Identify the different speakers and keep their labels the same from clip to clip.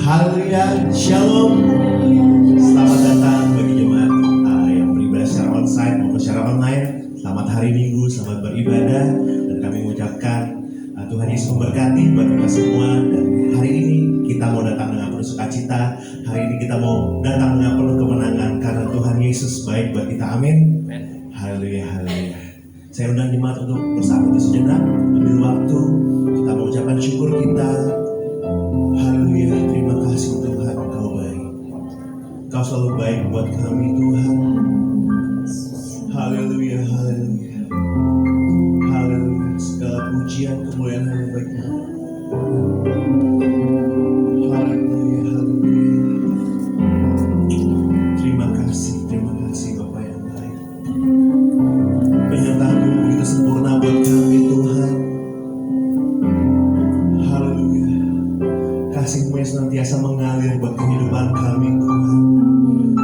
Speaker 1: Haleluya, Shalom. Selamat datang bagi jemaat yang beribadah secara onsite maupun secara online. Selamat hari Minggu, selamat beribadah. Dan kami mengucapkan Tuhan Yesus memberkati buat kita semua. Dan hari ini kita mau datang dengan penuh sukacita. Hari ini kita mau datang dengan penuh kemenangan karena Tuhan Yesus baik buat kita. Amin. Haleluya, haleluya. Saya undang jemaat untuk bersatu sejenak, ambil waktu. Kita mengucapkan syukur kita. Haleluya, terima kasih Tuhan, Engkau baik. Engkau selalu baik buat kami Tuhan. Haleluya, haleluya. Haleluya, segala pujian kemuliaan hanya bagi-Mu. Haleluya, haleluya. Terima kasih Bapa yang baik. Penyertaan-Mu begitu sempurna buat kami Tuhan. Haleluya. Kasih-Mu yang senantiasa mengalir buat kehidupan kami Tuhan.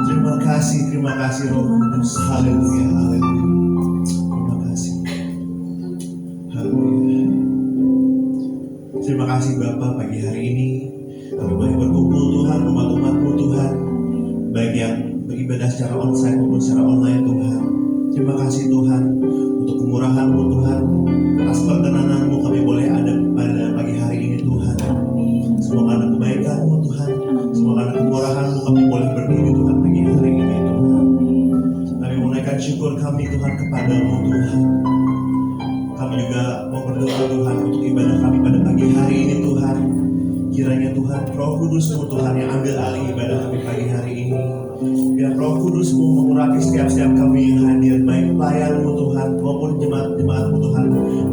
Speaker 1: Terima kasih Roh Kudus. Haleluya, haleluya. Terima kasih. Haleluya. Terima kasih Bapa, pagi hari ini kami boleh berkumpul Tuhan, umat-umat-Mu Tuhan, baik yang beribadah secara onsite maupun secara online Tuhan. Terima kasih Tuhan untuk kemurahan-Mu Tuhan, atas perkenanan-Mu kami boleh ada pada pagi hari ini Tuhan. Semua karena kebaikan-Mu Tuhan, semua karena kemurahan-Mu kami boleh berdiri Tuhan pagi hari ini Tuhan. Kami menaikkan syukur kami Tuhan kepada-Mu Tuhan. Kami juga mau berdoa Tuhan untuk ibadah kami pada pagi hari ini Tuhan. Kiranya Tuhan Roh Kudus-Mu Tuhan yang ambil alih ibadah kami pagi hari ini. Biar Roh Kudus-Mu mengurapi setiap kami yang hadir, baik pelayan-Mu Tuhan maupun jemaat-jemaat-Mu Tuhan,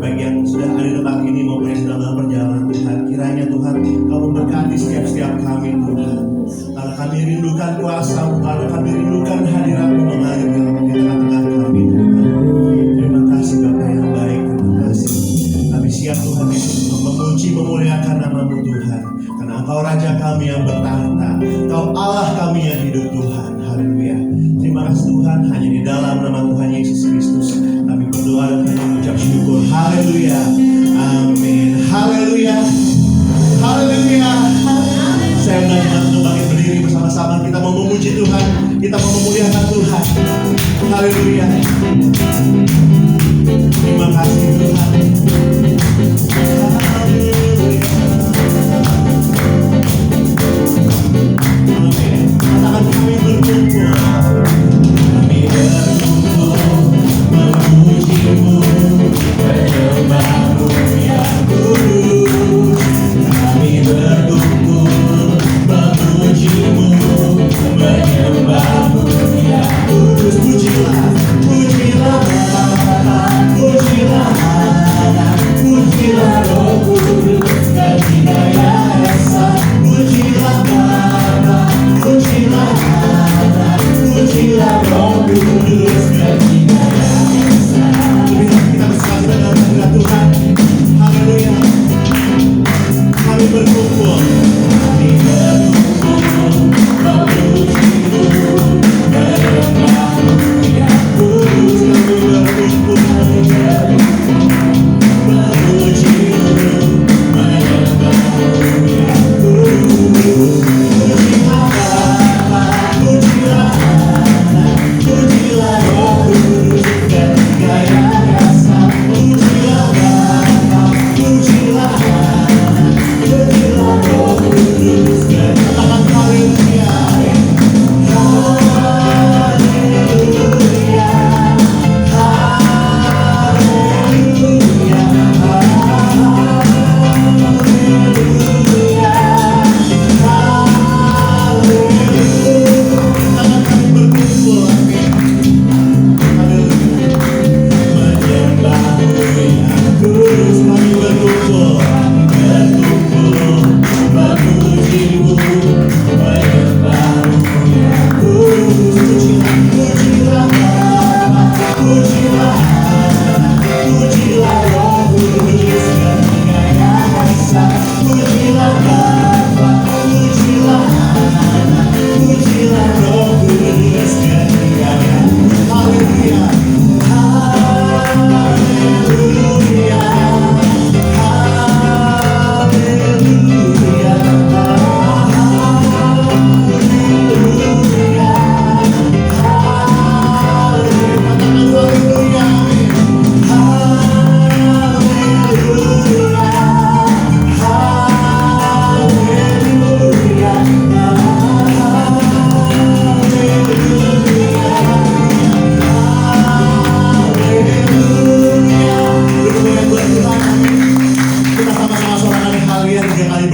Speaker 1: baik yang sudah ada di tempat ini maupun yang sedang dalam perjalanan Tuhan. Kiranya Tuhan Kau memberkati setiap kami Tuhan. Karena kami rindukan kuasa-Mu, karena kami rindukan hadirat-Mu mengalir di tengah-tengah kami Tuhan. Terima kasih Bapa yang baik, terima kasih. Kami siap Tuhan Yesus memuji memuliakan nama-Mu Tuhan. Karena Engkau Raja kami yang bertahta, Engkau Allah kami yang hidup Tuhan. Haleluya. Terima kasih Tuhan, hanya di dalam nama Tuhan Yesus Kristus kami berdoa dan kami mengucap syukur. Haleluya. Amin. Haleluya. Haleluya. Saya undang untuk bangkit berdiri bersama-sama. Kita mau memuji Tuhan, kita mau memuliakan Tuhan. Haleluya. Terima kasih Tuhan. Haleluya. Amin. Katakan kami berkumpul. Kami berkumpul memuji-Mu, menyembah-Mu yang kudus. Kami berkumpul memuji-Mu, menyembah-Mu yang kudus. Pujilah, pujilah Bapa, pujilah Anak, pujilah Roh Kudus, Ketiga Esa. Pujilah Bapa, pujilah Anak, pujilah Roh Kudus, Ketiga Esa. Kita bersama dalam hadirat Tuhan. Haleluya. Kami berkumpul. Kami berkumpul memuji-Mu, menyembah-Mu yang kudus. Kami berkumpul memuji-Mu, menyembah-Mu yang kudus. Pujilah Bapa, pujilah Anak, pujilah Roh Kudus, Ketiga Esa. Pujilah Bapa, pujilah Anak, pujilah Roh Kudus.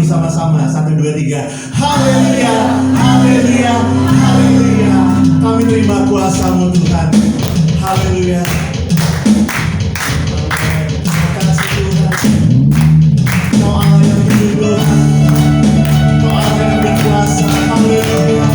Speaker 1: bersama-sama. 1, 2, 3. Haleluya, haleluya, haleluya. Kami terima kuasa-Mu Tuhan. Haleluya. Terima kasih Tuhan. Kau Allah yang hidup Tuhan. Kau Allah yang berkuasa. Haleluya.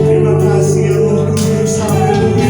Speaker 2: Terima kasih ya Roh Kudus, haleluya.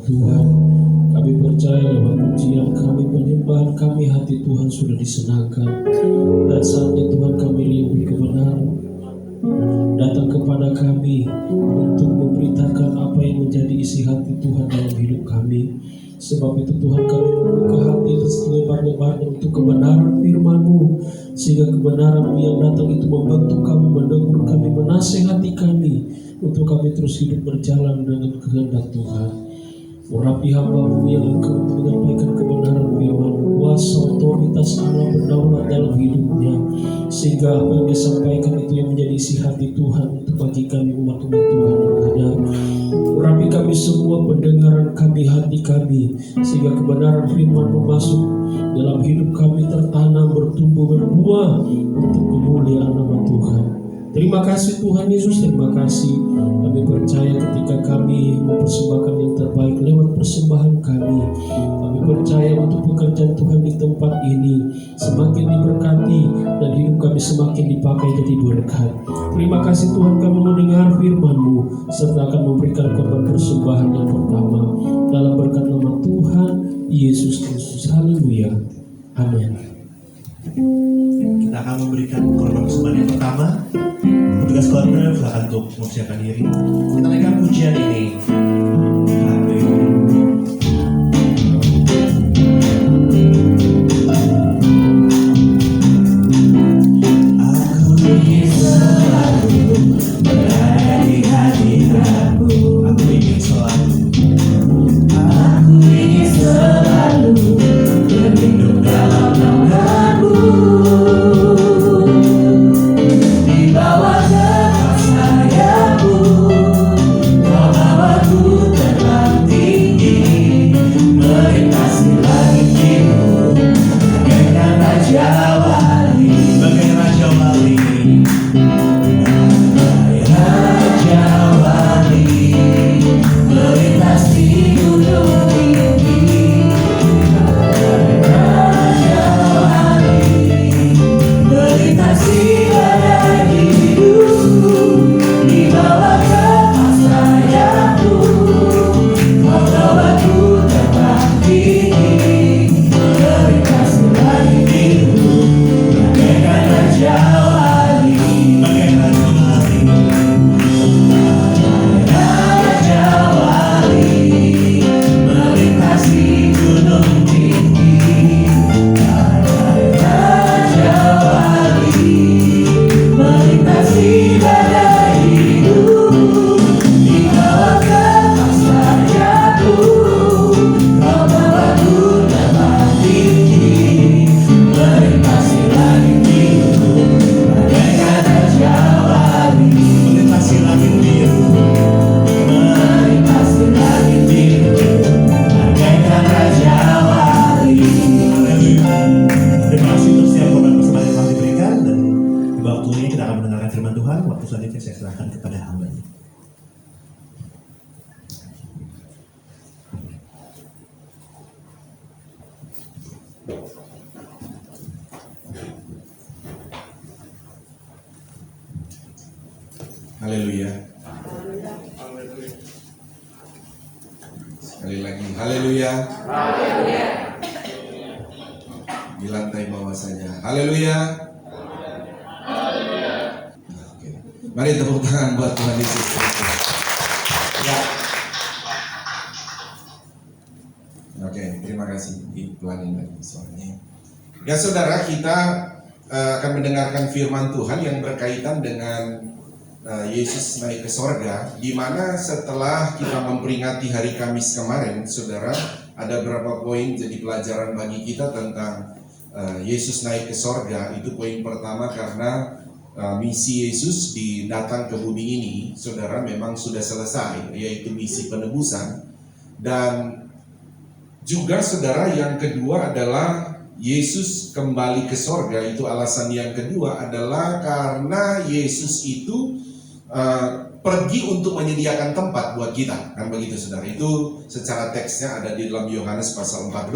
Speaker 2: Tuhan. Kami percaya lewat pujian kami, penyembahan kami, hati Tuhan sudah disenangkan. Dan saatnya Tuhan kami rindu kebenaran datang kepada kami untuk memberitakan apa yang menjadi isi hati Tuhan dalam hidup kami. Sebab itu Tuhan, kami membuka hati selebar-lebarnya untuk kebenaran firman-Mu, sehingga kebenaran-Mu yang datang itu membentuk kami, menegur kami, menasehati kami untuk kami terus hidup berjalan dengan kehendak Tuhan. Urapi hamba-Mu yang Engkau menyampaikan kebenaran firman, kuasa otoritas Allah berdaulat dalam hidupnya, sehingga apa yang dia sampaikan itu yang menjadi isi hati Tuhan untuk bagi kami umat-umat Tuhan yang ada. Urapi kami semua, pendengaran kami, hati kami, sehingga kebenaran firman-Mu masuk dalam hidup kami, tertanam, bertumbuh, berbuah untuk kemuliaan nama Tuhan. Terima kasih Tuhan Yesus, terima kasih. Kami percaya ketika kami mempersembahkan yang terbaik lewat persembahan kami, kami percaya untuk pekerjaan Tuhan di tempat ini semakin diberkati dan hidup kami semakin dipakai jadi berkat. Terima kasih Tuhan, kami mendengar firman-Mu serta akan memberikan korban persembahan yang pertama dalam berkat nama Tuhan Yesus Kristus. Haleluya. Amin.
Speaker 1: Kita akan memberikan korban persembahan yang pertama. Petugas corner silakan untuk mempersiapkan diri. Kita naikkan pujian ini. Aku ingin selalu berada di hadirat-Mu. Aku ingin selalu. Aku ingin selalu berlindung dalam naungan-Mu. Di bawah tepat sayap-Mu, Kau bawaku terbang tinggi, melintasi langit biru, bagaikan Raja Wali, bagai Raja Wali, bagai Raja Wali, melintasi gunung tinggi, bagai Raja Wali, melintasi badai hidup. Di bawah tepat sayap-Mu, Kau bawaku terbang tinggi, melintasi langit biru, bagaikan Raja Wali, bagai Raja Wali, Raja Wali, melintasi gunung tinggi, Raja Wali, melintasi badai hidup. Di bawah tepat sayap-Mu, Kau bawaku terbang tinggi, melintasi langit biru, bagaikan Raja Wali, melintasi langit biru, melintasi langit biru, bagaikan Raja Wali. Haleluya. Terima kasih untuk setiap korban persembahan yang telah diberikan, dan di waktu ini kita akan mendengarkan firman Tuhan. Waktu selanjutnya saya serahkan kepada hamba-Nya.
Speaker 3: Haleluya. Sekali lagi, haleluya. Di lantai bawah saja, haleluya. Oke. Mari tepuk tangan buat Tuhan Yesus Kristus. Ya. Oke, terima kasih. Dipelanin lagi suaranya. Ya saudara, kita akan mendengarkan firman Tuhan yang berkaitan dengan Yesus naik ke sorga, di mana setelah kita memperingati hari Kamis kemarin, saudara, ada beberapa poin jadi pelajaran bagi kita tentang Yesus naik ke sorga. Itu poin pertama, karena misi Yesus datang ke bumi ini, saudara, memang sudah selesai, yaitu misi penebusan. Dan juga saudara, yang kedua adalah Yesus kembali ke sorga. Itu alasan yang kedua adalah karena Yesus itu pergi untuk menyediakan tempat buat kita, kan begitu saudara. Itu secara teksnya ada di dalam Yohanes pasal 14.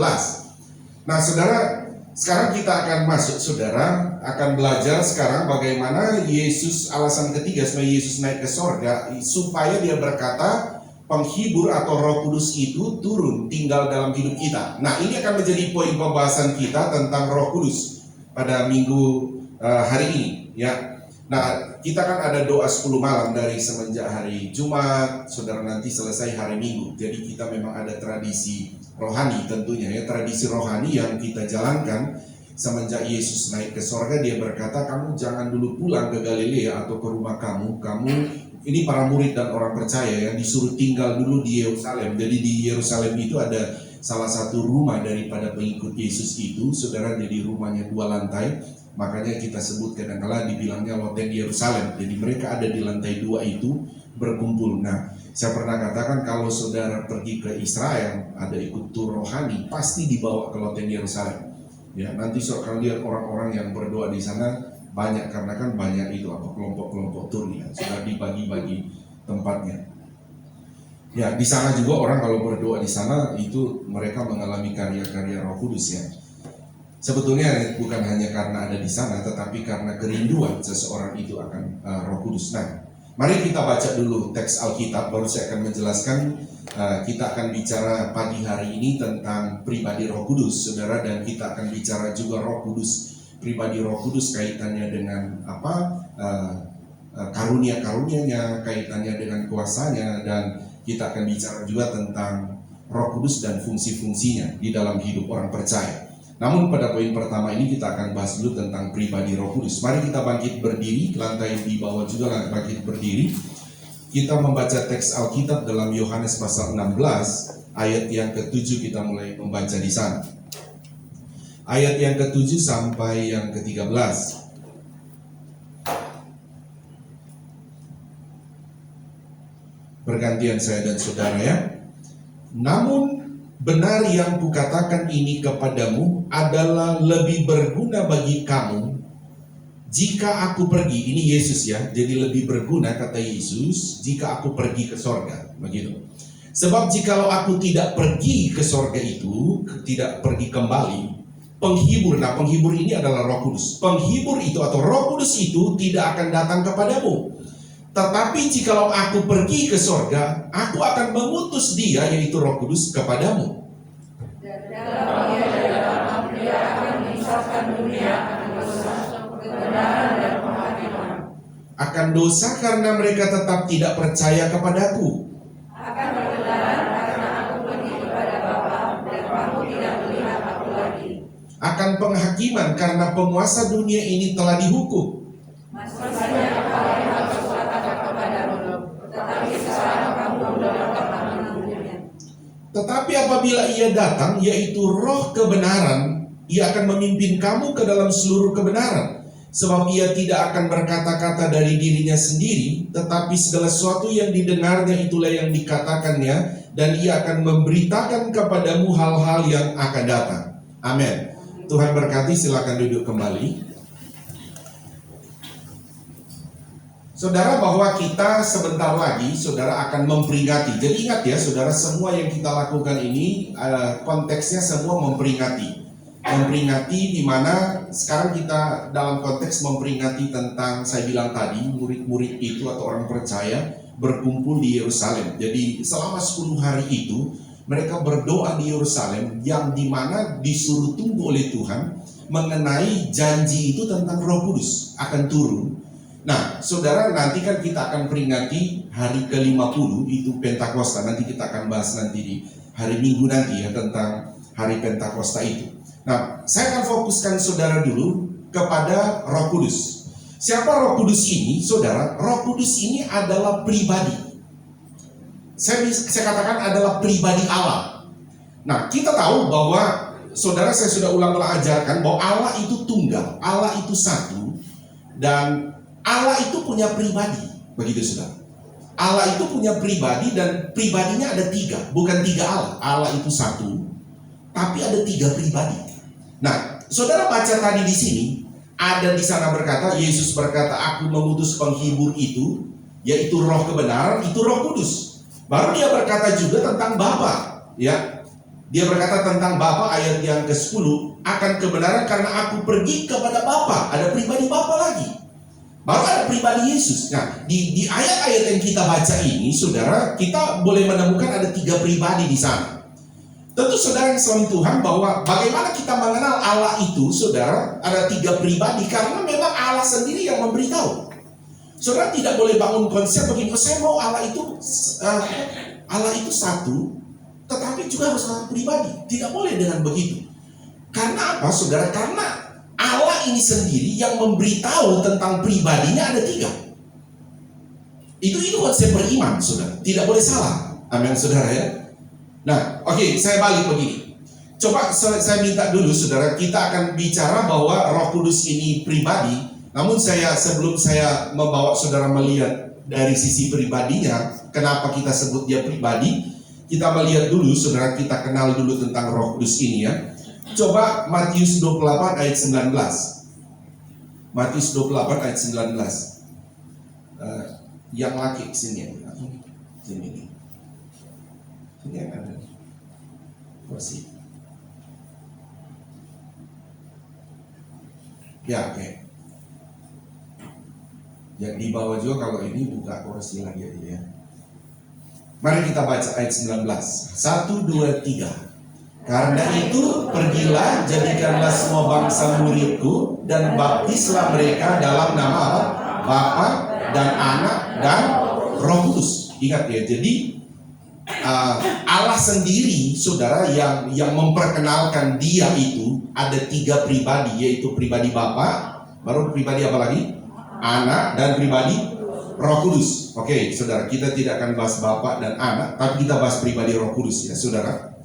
Speaker 3: Nah saudara, sekarang kita akan masuk, saudara, akan belajar sekarang bagaimana Yesus, alasan ketiga supaya Yesus naik ke sorga, supaya dia berkata, penghibur atau Roh Kudus itu turun tinggal dalam hidup kita. Nah, ini akan menjadi poin pembahasan kita tentang Roh Kudus pada minggu hari ini, ya. Nah, kita kan ada doa 10 malam dari semenjak hari Jumat, saudara, nanti selesai hari Minggu. Jadi kita memang ada tradisi rohani tentunya, ya, tradisi rohani yang kita jalankan semenjak Yesus naik ke sorga. Dia berkata, kamu jangan dulu pulang ke Galilea atau ke rumah kamu. Ini para murid dan orang percaya yang disuruh tinggal dulu di Yerusalem. Jadi di Yerusalem itu ada salah satu rumah daripada pengikut Yesus itu, saudara, jadi rumahnya 2 lantai. Makanya kita sebut kadang-kala dibilangnya loteng Yerusalem. Jadi mereka ada di lantai 2 itu berkumpul. Nah, saya pernah katakan kalau saudara pergi ke Israel, ada ikut tur rohani, pasti dibawa ke loteng Yerusalem. Ya, nanti akan lihat orang-orang yang berdoa di sana banyak, karena kan banyak itu kelompok-kelompok tur, ya, sudah dibagi-bagi tempatnya. Ya, di sana juga orang kalau berdoa di sana itu mereka mengalami karya-karya Roh Kudus, ya. Sebetulnya bukan hanya karena ada di sana, tetapi karena kerinduan seseorang itu akan Roh Kudus. Nah, mari kita baca dulu teks Alkitab, baru saya akan menjelaskan. Kita akan bicara pagi hari ini tentang pribadi Roh Kudus, saudara, dan kita akan bicara juga Roh Kudus, pribadi Roh Kudus kaitannya dengan apa, karunia-karunianya, kaitannya dengan kuasanya, dan kita akan bicara juga tentang Roh Kudus dan fungsi-fungsinya di dalam hidup orang percaya. Namun pada poin pertama ini kita akan bahas dulu tentang pribadi Roh Kudus. Mari kita bangkit berdiri, lantai di bawah juga bangkit berdiri. Kita membaca teks Alkitab dalam Yohanes pasal 16, ayat yang ke-7 kita mulai membaca di sana. Ayat yang ke-7 sampai yang ke-13. Bergantian saya dan saudara, ya. Namun benar yang kukatakan ini kepadamu adalah lebih berguna bagi kamu jika aku pergi. Ini Yesus, ya. Jadi lebih berguna, kata Yesus, jika aku pergi ke sorga. Begitu. Sebab jikalau aku tidak pergi ke sorga itu, tidak pergi kembali, penghibur. Nah, penghibur ini adalah Roh Kudus. Penghibur itu atau Roh Kudus itu tidak akan datang kepadamu. Tetapi jikalau aku pergi ke sorga, aku akan mengutus dia, yaitu Roh Kudus, kepadamu. Akan dosa karena mereka tetap tidak percaya kepadaku.
Speaker 4: Akan kebenaran karena aku pergi kepada Bapa dan kamu tidak melihat aku lagi.
Speaker 3: Akan penghakiman karena penguasa dunia ini telah dihukum.
Speaker 4: Masanya apa yang harus kukatakan kepadamu, tetapi sekarang kamu belum dapat menangguhnya.
Speaker 3: Tetapi apabila ia datang, yaitu Roh kebenaran, ia akan memimpin kamu ke dalam seluruh kebenaran. Sebab ia tidak akan berkata-kata dari dirinya sendiri, tetapi segala sesuatu yang didengarnya itulah yang dikatakannya, dan ia akan memberitakan kepadamu hal-hal yang akan datang. Amin. Tuhan berkati, silakan duduk kembali. Saudara, bahwa kita sebentar lagi, saudara, akan memperingati. Jadi ingat, ya, saudara, semua yang kita lakukan ini konteksnya semua memperingati. Memperingati di mana sekarang kita dalam konteks memperingati tentang, saya bilang tadi, murid-murid itu atau orang percaya berkumpul di Yerusalem. Jadi selama 10 hari itu mereka berdoa di Yerusalem, yang dimana disuruh tunggu oleh Tuhan mengenai janji itu tentang Roh Kudus akan turun. Nah, saudara, nanti kan kita akan peringati hari ke-50 itu Pentakosta. Nanti kita akan bahas nanti di hari Minggu nanti, ya, tentang hari Pentakosta itu. Nah, saya akan fokuskan saudara dulu kepada Roh Kudus. Siapa Roh Kudus ini, saudara? Roh Kudus ini adalah pribadi. Saya katakan adalah pribadi Allah. Nah, kita tahu bahwa, saudara, saya sudah ulang-ulang ajarkan bahwa Allah itu tunggal, Allah itu satu, dan Allah itu punya pribadi. Begitu, saudara. Allah itu punya pribadi, dan pribadinya ada 3, bukan 3 Allah. Allah itu satu, tapi ada 3 pribadi. Nah, saudara baca tadi di sini, ada di sana berkata, Yesus berkata, aku mengutus penghibur itu, yaitu Roh kebenaran, itu Roh Kudus. Baru dia berkata juga tentang Bapa, ya. Dia berkata tentang Bapa ayat yang ke-10, akan kebenaran karena aku pergi kepada Bapa. Ada pribadi Bapa lagi. baru ada pribadi Yesus. Nah, di ayat-ayat yang kita baca ini, saudara, kita boleh menemukan ada 3 pribadi di sana. Tentu saudara yang selalu Tuhan, bahwa bagaimana kita mengenal Allah itu, saudara, ada 3 pribadi, karena memang Allah sendiri yang memberitahu. Saudara tidak boleh bangun konsep begini, saya mau Allah itu satu, tetapi juga harus Allah pribadi. Tidak boleh dengan begitu. Karena apa, saudara? Karena Allah ini sendiri yang memberitahu tentang pribadinya ada 3. Itu konsep beriman, saudara. Tidak boleh salah. Amin, saudara ya. Nah, oke, saya balik begini. Coba saya minta dulu, saudara, kita akan bicara bahwa Roh Kudus ini pribadi. Namun sebelum saya membawa saudara melihat dari sisi pribadinya, kenapa kita sebut dia pribadi, kita melihat dulu, saudara, kita kenal dulu tentang Roh Kudus ini ya. Coba Matius 28 ayat 19. Matius 28 ayat 19. Yang laki sini ya. Sini. Sini yang ada kursi. Ya, oke. Yang di bawah juga kalau ini buka kursi lagi aja ya. Mari kita baca ayat 19. 1, 2, 3. Karena itu pergilah, jadikanlah semua bangsa muridku, dan baptislah mereka dalam nama Bapa dan Anak dan Roh Kudus. Ingat ya, jadi Allah sendiri, saudara, yang memperkenalkan dia itu ada 3 pribadi, yaitu pribadi Bapa, baru pribadi apa lagi? Anak, dan pribadi Roh Kudus. Oke, saudara, kita tidak akan bahas Bapa dan Anak, tapi kita bahas pribadi Roh Kudus ya, saudara.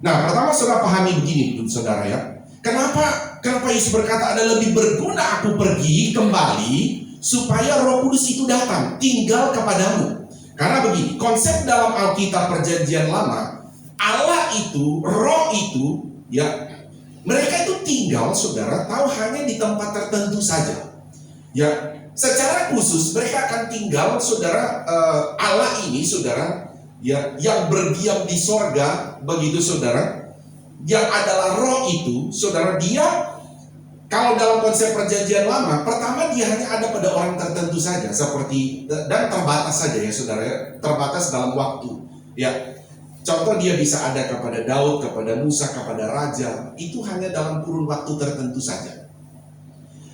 Speaker 3: Nah, pertama saudara pahami begini, saudara ya. Kenapa Yesus berkata ada lebih berguna aku pergi kembali supaya Roh Kudus itu datang, tinggal kepadamu. Karena begini, konsep dalam Alkitab Perjanjian Lama, Allah itu, Roh itu, ya, mereka itu tinggal, saudara, tahu hanya di tempat tertentu saja. Ya, secara khusus mereka akan tinggal, saudara, Allah ini, saudara, ya, yang berdiam di sorga, begitu saudara, yang adalah Roh itu, saudara, dia kalau dalam konsep Perjanjian Lama, pertama dia hanya ada pada orang tertentu saja, seperti, dan terbatas saja ya saudara, terbatas dalam waktu. Ya, contoh dia bisa ada kepada Daud, kepada Musa, kepada Raja, itu hanya dalam kurun waktu tertentu saja.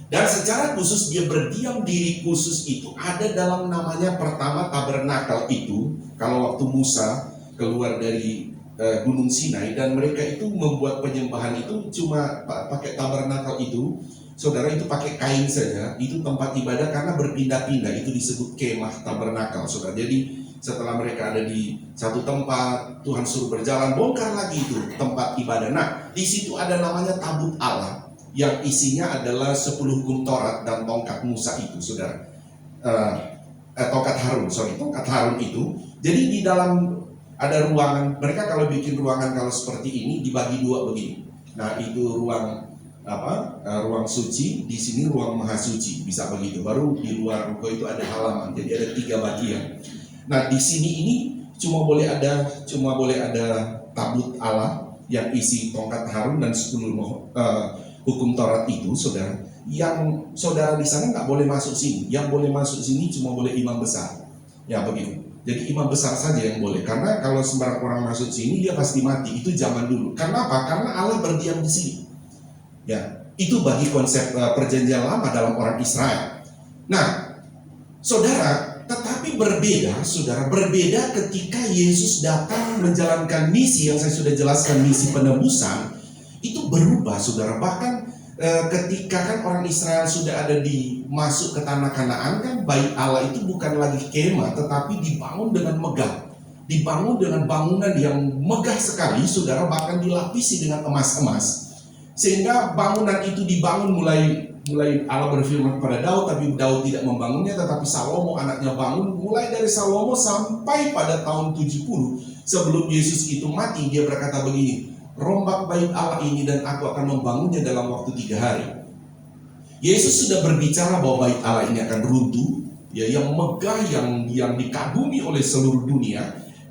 Speaker 3: Dan secara khusus dia berdiam diri khusus itu ada dalam namanya pertama tabernakel itu. Kalau waktu Musa keluar dari Gunung Sinai dan mereka itu membuat penyembahan itu cuma pakai tabernakel itu, saudara, itu pakai kain saja. Itu tempat ibadah karena berpindah-pindah, itu disebut kemah tabernakel, saudara. Jadi setelah mereka ada di satu tempat, Tuhan suruh berjalan, bongkar lagi itu tempat ibadah. Nah, di situ ada namanya tabut Allah, yang isinya adalah 10 hukum Taurat dan tongkat Musa itu, saudara. Tongkat Harun itu. Jadi di dalam ada ruangan, mereka kalau bikin ruangan kalau seperti ini dibagi 2 begini. Nah, itu ruang ruang suci, di sini ruang maha suci, bisa begitu. Baru di luar ruko itu ada halaman, jadi ada 3 bagian. Nah, di sini ini cuma boleh ada tabut Allah yang isi tongkat Harun dan 10 hukum Taurat itu, saudara. Yang saudara di sana nggak boleh masuk sini. Yang boleh masuk sini cuma boleh imam besar. Ya begitu. Jadi imam besar saja yang boleh. Karena kalau sembarang orang masuk sini dia pasti mati. Itu zaman dulu. Karena apa? Karena Allah berdiam di sini. Ya, itu bagi konsep Perjanjian Lama dalam orang Israel. Nah, saudara, tetapi berbeda, saudara, berbeda ketika Yesus datang menjalankan misi yang saya sudah jelaskan, misi penebusan. Itu berubah, saudara. Bahkan ketika kan orang Israel sudah ada masuk ke tanah Kanaan, kan bait Allah itu bukan lagi kemah, tetapi dibangun dengan megah, dibangun dengan bangunan yang megah sekali, saudara, bahkan dilapisi dengan emas-emas, sehingga bangunan itu dibangun mulai Allah berfirman kepada Daud, tapi Daud tidak membangunnya, tetapi Salomo anaknya bangun. Mulai dari Salomo sampai pada tahun 70 sebelum Yesus itu mati, dia berkata begini, rombak bait Allah ini dan aku akan membangunnya dalam waktu 3 hari. Yesus sudah berbicara bahwa bait Allah ini akan runtuh, ya, yang megah, yang dikagumi oleh seluruh dunia.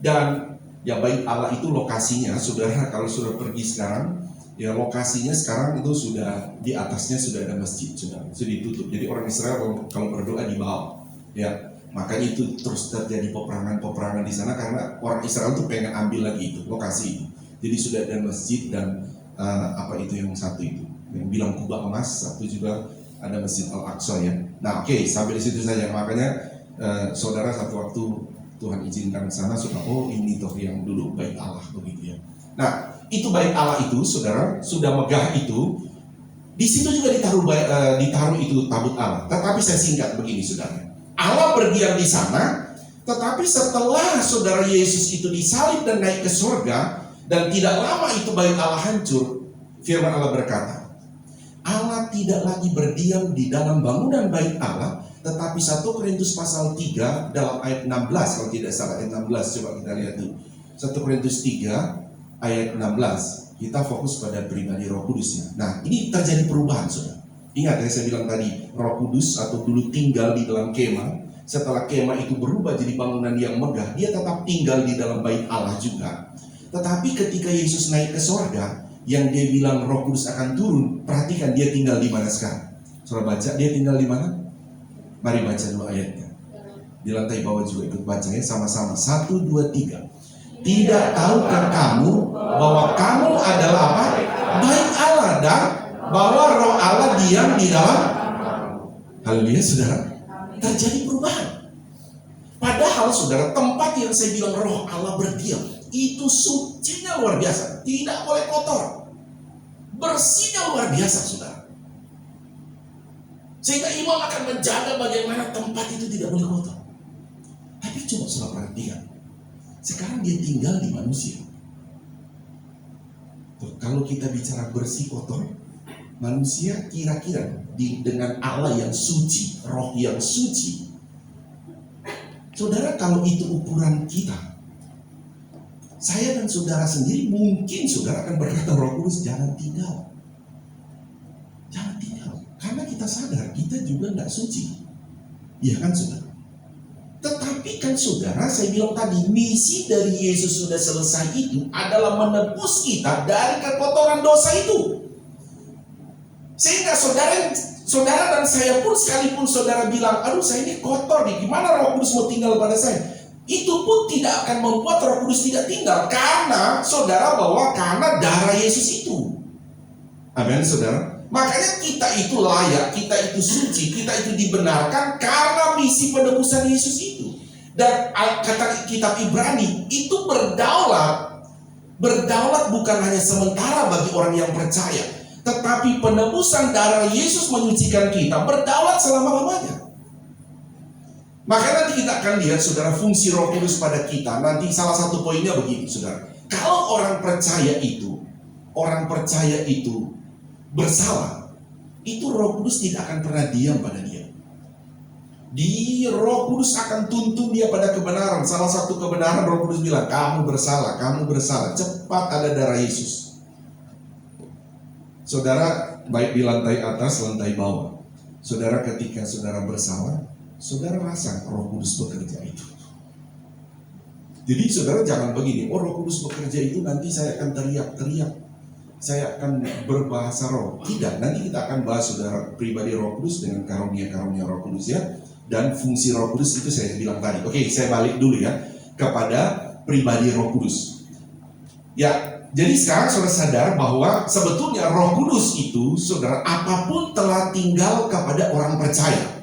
Speaker 3: Dan ya, bait Allah itu lokasinya, saudara, kalau sudah pergi sekarang Ya lokasinya sekarang itu sudah di atasnya sudah ada masjid, sudah ditutup. Jadi orang Israel kalau berdoa di bawah, ya makanya itu terus terjadi peperangan di sana karena orang Israel tuh pengen ambil lagi itu lokasi itu. Jadi sudah ada masjid dan apa itu yang satu itu yang bilang kubah emas, satu juga ada Masjid Al-Aqsa ya. Nah oke, sampai di situ saja. Makanya saudara satu waktu Tuhan izinkan ke sana sudah, oh ini toh yang dulu bait Allah begitu ya. Nah itu bait Allah itu saudara sudah megah itu, di situ juga ditaruh itu tabut Allah. Tetapi saya singkat begini saudara, Allah berdiam di sana, tetapi setelah saudara Yesus itu disalib dan naik ke surga, dan tidak lama itu bait Allah hancur, firman Allah berkata, Allah tidak lagi berdiam di dalam bangunan bait Allah, tetapi 1 Korintus pasal 3 dalam ayat 16, kalau tidak salah ayat 16, coba kita lihat dulu. 1 Korintus 3 ayat 16, kita fokus pada pribadi Roh Kudusnya. Nah ini terjadi perubahan saudara. Ingat ya saya bilang tadi, Roh Kudus atau dulu tinggal di dalam kemah, setelah kemah itu berubah jadi bangunan yang megah, dia tetap tinggal di dalam bait Allah juga. Tetapi ketika Yesus naik ke sorga, yang dia bilang Roh Kudus akan turun, perhatikan dia tinggal di mana sekarang. Saudara baca, dia tinggal di mana? Mari baca dulu ayatnya. Di lantai bawah juga ikut baca ya, sama-sama. 1, 2, 3. Tidak tahukah kamu bahwa kamu adalah apa? Bait Allah, dan bahwa Roh Allah diam di dalam. Haleluya saudara. Terjadi perubahan. Padahal saudara, tempat yang saya bilang Roh Allah berdiam, itu sucinya luar biasa, tidak boleh kotor, bersihnya luar biasa saudara. Sehingga imam akan menjaga bagaimana tempat itu tidak boleh kotor. Tapi coba saudara perhatikan, sekarang dia tinggal di manusia. Tuh, kalau kita bicara bersih kotor, manusia kira-kira dengan Allah yang suci, Roh yang suci, saudara, kalau itu ukuran kita, saya dan saudara sendiri mungkin saudara akan berkata Roh Kudus jangan tinggal. Jangan tinggal. Karena kita sadar kita juga tidak suci. Iya kan saudara? Tetapi kan saudara, saya bilang tadi, misi dari Yesus sudah selesai itu adalah menebus kita dari kekotoran dosa itu. Sehingga saudara dan saya pun, sekalipun saudara bilang, aduh saya ini kotor nih, gimana Roh Kudus mau tinggal pada saya? Itu pun tidak akan membuat Roh Kudus tidak tinggal, karena saudara bahwa karena darah Yesus itu. Amin saudara. Makanya kita itu layak, kita itu suci, kita itu dibenarkan karena misi penebusan Yesus itu. Dan kata kitab Ibrani itu berdaulat bukan hanya sementara bagi orang yang percaya, tetapi penebusan darah Yesus menyucikan kita berdaulat selama-lamanya. Maka nanti kita akan lihat saudara fungsi Roh Kudus pada kita. Nanti salah satu poinnya begini saudara. Kalau orang percaya itu bersalah, itu Roh Kudus tidak akan pernah diam pada dia. Roh Kudus akan tuntun dia pada kebenaran. Salah satu kebenaran Roh Kudus bilang, kamu bersalah, cepat ada darah Yesus. Saudara, baik di lantai atas, lantai bawah, saudara ketika saudara bersalah, saudara rasa Roh Kudus bekerja itu. Jadi saudara jangan begini, oh Roh Kudus bekerja itu nanti saya akan teriak-teriak, saya akan berbahasa roh. Tidak, nanti kita akan bahas saudara pribadi Roh Kudus dengan karunia-karunia Roh Kudus ya. Dan fungsi Roh Kudus itu saya bilang tadi. Oke, saya balik dulu ya kepada pribadi Roh Kudus. Ya, jadi sekarang saudara sadar bahwa sebetulnya Roh Kudus itu saudara apapun telah tinggal kepada orang percaya.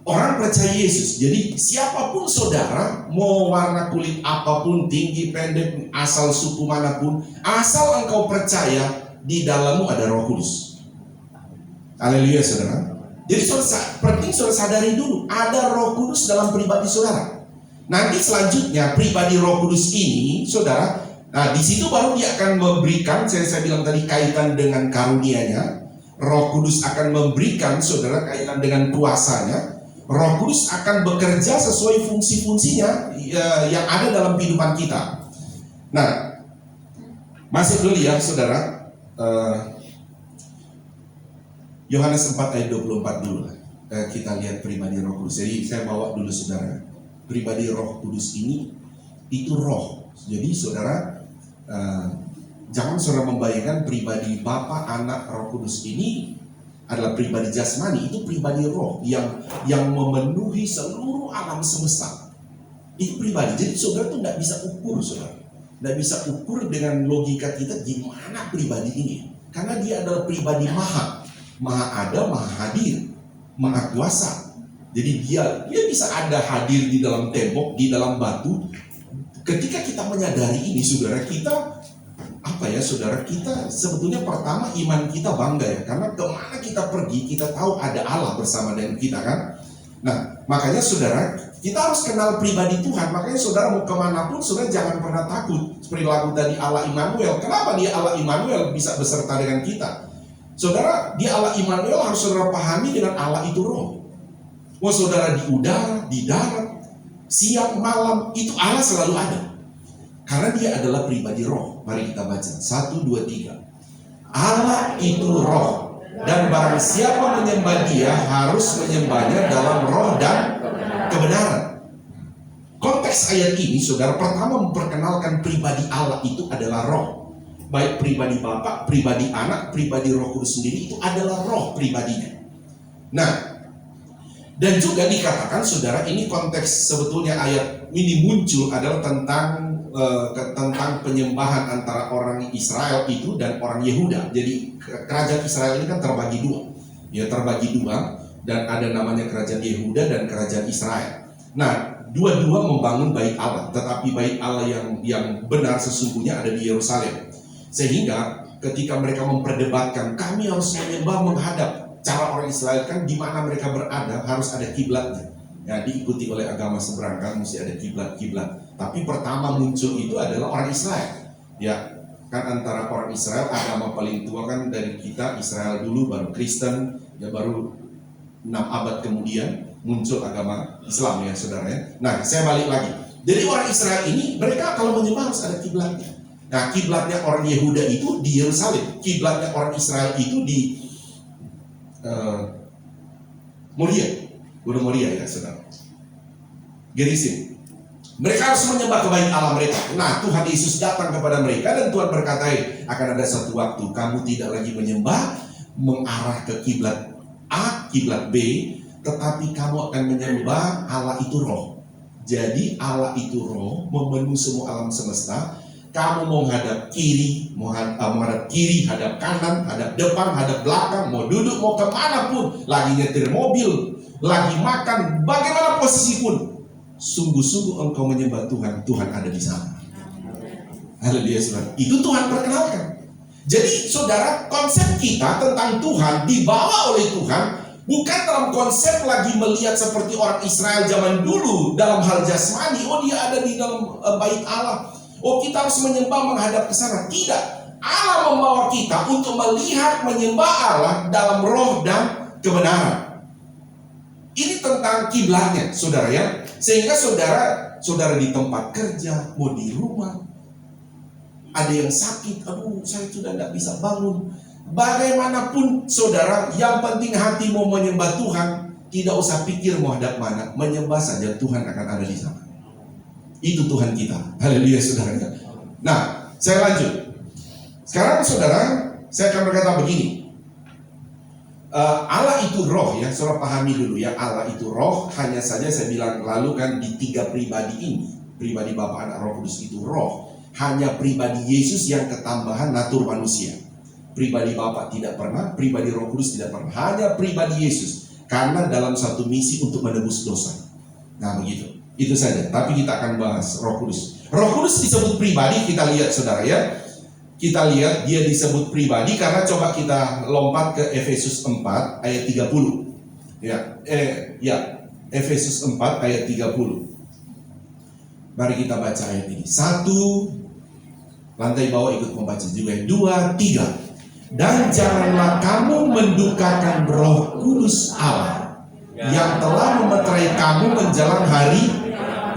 Speaker 3: Orang percaya Yesus. Jadi siapapun saudara, mau warna kulit apapun, tinggi, pendek, asal suku manapun, asal engkau percaya, di dalammu ada Roh Kudus. Haleluya saudara. Jadi penting saudara sadari dulu, ada Roh Kudus dalam pribadi saudara. Nanti selanjutnya pribadi Roh Kudus ini saudara, nah di situ baru dia akan memberikan, saya bilang tadi kaitan dengan karunia-Nya. Roh Kudus akan memberikan saudara kaitan dengan kuasanya. Roh Kudus akan bekerja sesuai fungsi-fungsinya yang ada dalam kehidupan kita. Nah, masuk dulu ya saudara, Yohanes 4 ayat 24 dulu lah. Kita lihat pribadi Roh Kudus. Jadi saya bawa dulu saudara, pribadi Roh Kudus ini itu roh. Jadi saudara, Jangan saudara membayangkan pribadi Bapa, Anak, Roh Kudus ini adalah pribadi jasmani, itu pribadi roh yang memenuhi seluruh alam semesta. Itu pribadi. Jadi saudara tuh nggak bisa ukur, saudara. Nggak bisa ukur dengan logika kita gimana pribadi ini. Karena dia adalah pribadi maha ada, maha hadir, maha kuasa. Jadi dia bisa ada hadir di dalam tembok, di dalam batu. Ketika kita menyadari ini, saudara, kita saudara, kita sebetulnya pertama iman kita bangga ya, karena kemana kita pergi kita tahu ada Allah bersama dengan kita kan. Nah makanya saudara, kita harus kenal pribadi Tuhan. Makanya saudara mau kemanapun, saudara jangan pernah takut. Seperti lagu tadi, Allah Immanuel. Kenapa dia Allah Immanuel bisa beserta dengan kita? Saudara, dia Allah Immanuel harus saudara pahami dengan Allah itu roh. Mau saudara di udara, di darat, siang, malam, itu Allah selalu ada. Karena dia adalah pribadi roh. Mari kita baca 1, 2, 3. Allah itu roh, dan barang siapa menyembah dia harus menyembahnya dalam roh dan kebenaran. Konteks ayat ini, saudara, pertama memperkenalkan pribadi Allah itu adalah roh. Baik pribadi Bapa, pribadi Anak, pribadi Roh Kudus sendiri itu adalah roh pribadinya. Nah, dan juga dikatakan, saudara, ini konteks sebetulnya ayat ini muncul adalah tentang penyembahan antara orang Israel itu dan orang Yehuda. Jadi kerajaan Israel ini kan terbagi dua. Ya, terbagi dua, dan ada namanya kerajaan Yehuda dan kerajaan Israel. Nah, dua-dua membangun bait Allah, tetapi bait Allah yang benar sesungguhnya ada di Yerusalem. Sehingga ketika mereka memperdebatkan, kami harus menyembah menghadap, cara orang Israel kan di mana mereka berada harus ada kiblatnya. Ya, diikuti oleh agama seberang kan mesti ada kiblat. Tapi pertama muncul itu adalah orang Israel. Ya, kan antara orang Israel, agama paling tua kan dari kita Israel dulu, baru Kristen, ya baru 6 abad kemudian muncul agama Islam ya saudara ya. Nah, saya balik lagi. Jadi orang Israel ini mereka kalau menyembah harus ada kiblatnya. Nah, kiblatnya orang Yehuda itu di Yerusalem, kiblatnya orang Israel itu di Moria, Gunung Moria ya saudara, Gerizim. Mereka harus menyembah ke bait Allah mereka. Nah, Tuhan Yesus datang kepada mereka dan Tuhan berkata, akan ada satu waktu kamu tidak lagi menyembah mengarah ke kiblat A, kiblat B, tetapi kamu akan menyembah Allah itu roh. Jadi Allah itu roh, memenuhi semua alam semesta. Kamu mau hadap kiri, mau hadap kiri, hadap kanan, hadap depan, hadap belakang, mau duduk, mau kemana pun, lagi nyetir mobil, lagi makan, bagaimana posisi pun, sungguh-sungguh engkau menyembah Tuhan, Tuhan ada di sana. Haleluya saudara. Itu Tuhan perkenalkan. Jadi saudara, konsep kita tentang Tuhan dibawa oleh Tuhan bukan dalam konsep lagi melihat seperti orang Israel zaman dulu dalam hal jasmani. Oh, dia ada di dalam bait Allah. Oh, kita harus menyembah menghadap ke sana. Tidak. Allah membawa kita untuk melihat menyembah Allah dalam roh dan kebenaran. Ini tentang kiblatnya, saudara ya. Sehingga saudara di tempat kerja, mau di rumah, ada yang sakit, aduh saya sudah tidak bisa bangun. Bagaimanapun saudara, yang penting hati mau menyembah Tuhan, tidak usah pikir mau hadap mana, menyembah saja Tuhan akan ada di sana. Itu Tuhan kita. Haleluya saudara. Nah, saya lanjut. Sekarang saudara, saya akan berkata begini. Allah itu roh ya, saudara pahami dulu ya, Allah itu roh. Hanya saja saya bilang lalu kan di 3 pribadi ini, pribadi Bapa, Anak, Roh Kudus itu roh. Hanya pribadi Yesus yang ketambahan natur manusia. Pribadi Bapa tidak pernah, pribadi Roh Kudus tidak pernah. Hanya pribadi Yesus, karena dalam satu misi untuk menebus dosa. Nah begitu, itu saja. Tapi kita akan bahas Roh Kudus. Roh Kudus disebut pribadi, kita lihat saudara ya. Kita lihat dia disebut pribadi karena coba kita lompat ke Efesus 4 ayat 30. Efesus 4 ayat 30. Mari kita baca ayat ini. 1, lantai bawah ikut membaca juga. 2, 3. Dan janganlah kamu mendukakan Roh Kudus Allah yang telah memeterai kamu menjelang hari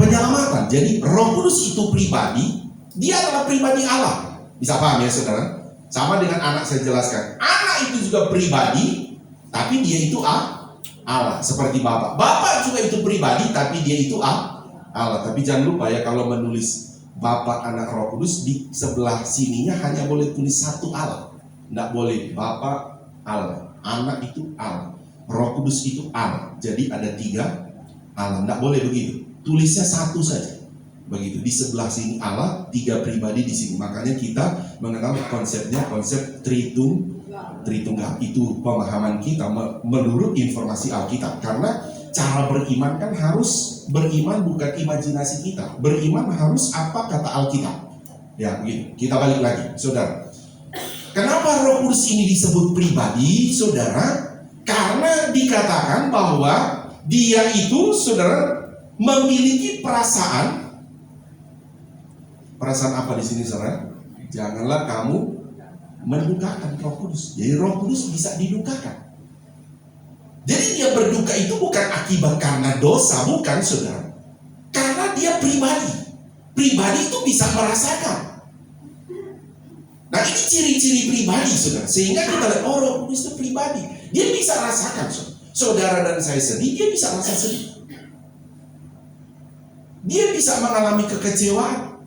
Speaker 3: penyelamatan. Jadi Roh Kudus itu pribadi, dia adalah pribadi Allah. Bisa paham ya saudara? Sama dengan anak saya jelaskan. Anak itu juga pribadi, tapi dia itu Allah. Seperti Bapak. Bapak juga itu pribadi, tapi dia itu Allah. Tapi jangan lupa ya, kalau menulis Bapa, Anak, Roh Kudus, di sebelah sininya hanya boleh tulis satu Allah. Tidak boleh Bapa Allah, Anak itu Allah, Roh Kudus itu Allah. Jadi ada 3 Allah. Tidak boleh begitu. Tulisnya satu saja. Begitu. Di sebelah sini Allah, 3 pribadi di sini. Makanya kita mengenal konsepnya konsep Tritunggal. Itu pemahaman kita menurut informasi Alkitab. Karena cara beriman kan harus beriman bukan imajinasi kita. Beriman harus apa kata Alkitab. Ya, begitu. Kita balik lagi, saudara. Kenapa Roh Kudus ini disebut pribadi, saudara? Karena dikatakan bahwa dia itu, saudara, memiliki perasaan. Perasaan apa di sini, saudara? Janganlah kamu mendukakan Roh Kudus. Jadi Roh Kudus bisa didukakan. Jadi dia berduka itu bukan akibat karena dosa, bukan, saudara. Karena dia pribadi. Pribadi itu bisa merasakan. Nah, ini ciri-ciri pribadi, saudara. Sehingga kita lihat, oh, Roh Kudus itu pribadi. Dia bisa rasakan, saudara dan saya sedih, dia bisa rasa sedih. Dia bisa mengalami kekecewaan.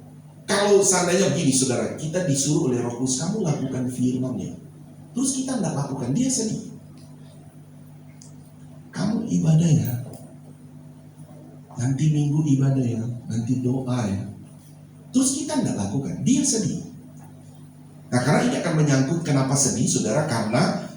Speaker 3: Kalau seandainya begini, saudara, kita disuruh oleh Roh Kudus, kamu lakukan firman-Nya. Terus kita tidak lakukan, dia sedih. Kamu ibadah ya, nanti minggu ibadah ya, nanti doa ya. Terus kita tidak lakukan, dia sedih. Nah, karena ini akan menyangkut kenapa sedih, saudara, karena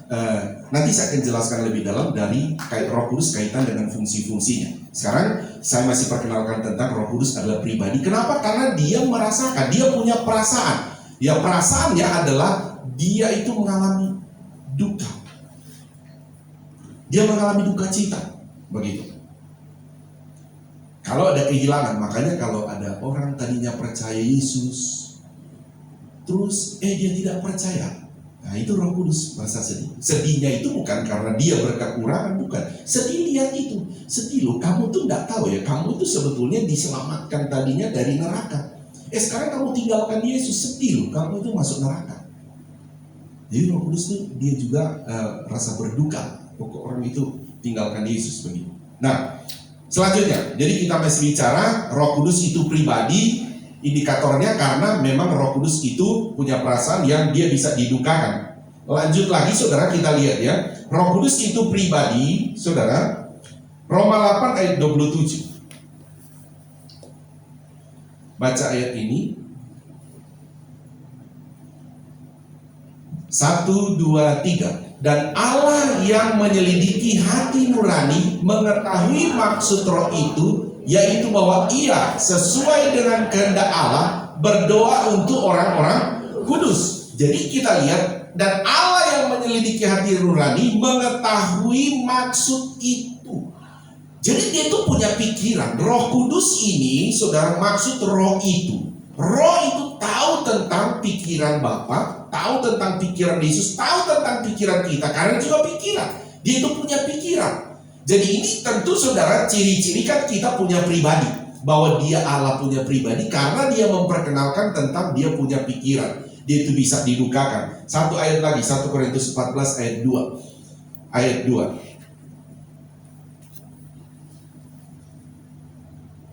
Speaker 3: nanti saya akan jelaskan lebih dalam dari Roh Kudus kaitan dengan fungsi-fungsinya. Sekarang saya masih perkenalkan tentang Roh Kudus adalah pribadi. Kenapa? Karena dia merasakan, dia punya perasaan. Ya, perasaannya adalah dia itu mengalami duka. Dia mengalami duka cita, begitu. Kalau ada kehilangan, makanya kalau ada orang tadinya percaya Yesus, terus dia tidak percaya, nah itu Roh Kudus merasa sedih. Sedihnya itu bukan karena dia berkekurangan, bukan. Sedih lihat itu, sedih loh, kamu tuh tidak tahu ya, kamu tuh sebetulnya diselamatkan tadinya dari neraka. Sekarang kamu tinggalkan Yesus, sedih loh, kamu itu masuk neraka. Jadi Roh Kudus tuh dia juga rasa berduka. Pokok orang itu tinggalkan Yesus, begitu. Nah, selanjutnya, jadi kita masih bicara Roh Kudus itu pribadi. Indikatornya karena memang Roh Kudus itu punya perasaan yang dia bisa didukakan. Lanjut lagi, saudara, kita lihat ya. Roh Kudus itu pribadi, saudara. Roma 8 ayat 27. Baca ayat ini. 1, 2, 3. Dan Allah yang menyelidiki hati nurani mengetahui maksud Roh itu, yaitu bahwa ia sesuai dengan kehendak Allah berdoa untuk orang-orang kudus. Jadi kita lihat, dan Allah yang menyelidiki hati nurani mengetahui maksud itu. Jadi dia itu punya pikiran. Roh Kudus ini, saudara, maksud Roh itu. Roh itu tahu tentang pikiran Bapa, tahu tentang pikiran Yesus, tahu tentang pikiran kita, karena juga pikiran. Dia itu punya pikiran. Jadi ini tentu, saudara, ciri-ciri kan kita punya pribadi. Bahwa dia Allah punya pribadi karena dia memperkenalkan tentang dia punya pikiran. Dia itu bisa didukakan. Satu ayat lagi, 1 Korintus 14 ayat 2. Ayat 2.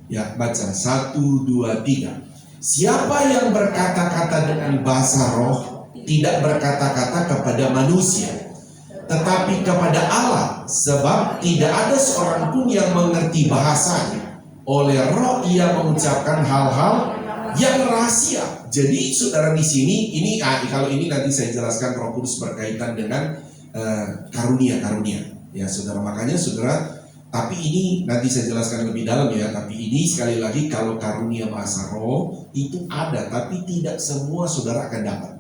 Speaker 3: Ya, baca 1, 2, 3. Siapa yang berkata-kata dengan bahasa roh tidak berkata-kata kepada manusia, tetapi kepada Allah, sebab tidak ada seorang pun yang mengerti bahasanya. Oleh roh ia mengucapkan hal-hal yang rahasia. Jadi saudara di sini, ini kalau ini nanti saya jelaskan Roh Kudus berkaitan dengan karunia-karunia. Ya saudara, makanya saudara, tapi ini nanti saya jelaskan lebih dalam ya. Tapi ini sekali lagi, kalau karunia bahasa roh itu ada, tapi tidak semua saudara akan dapat.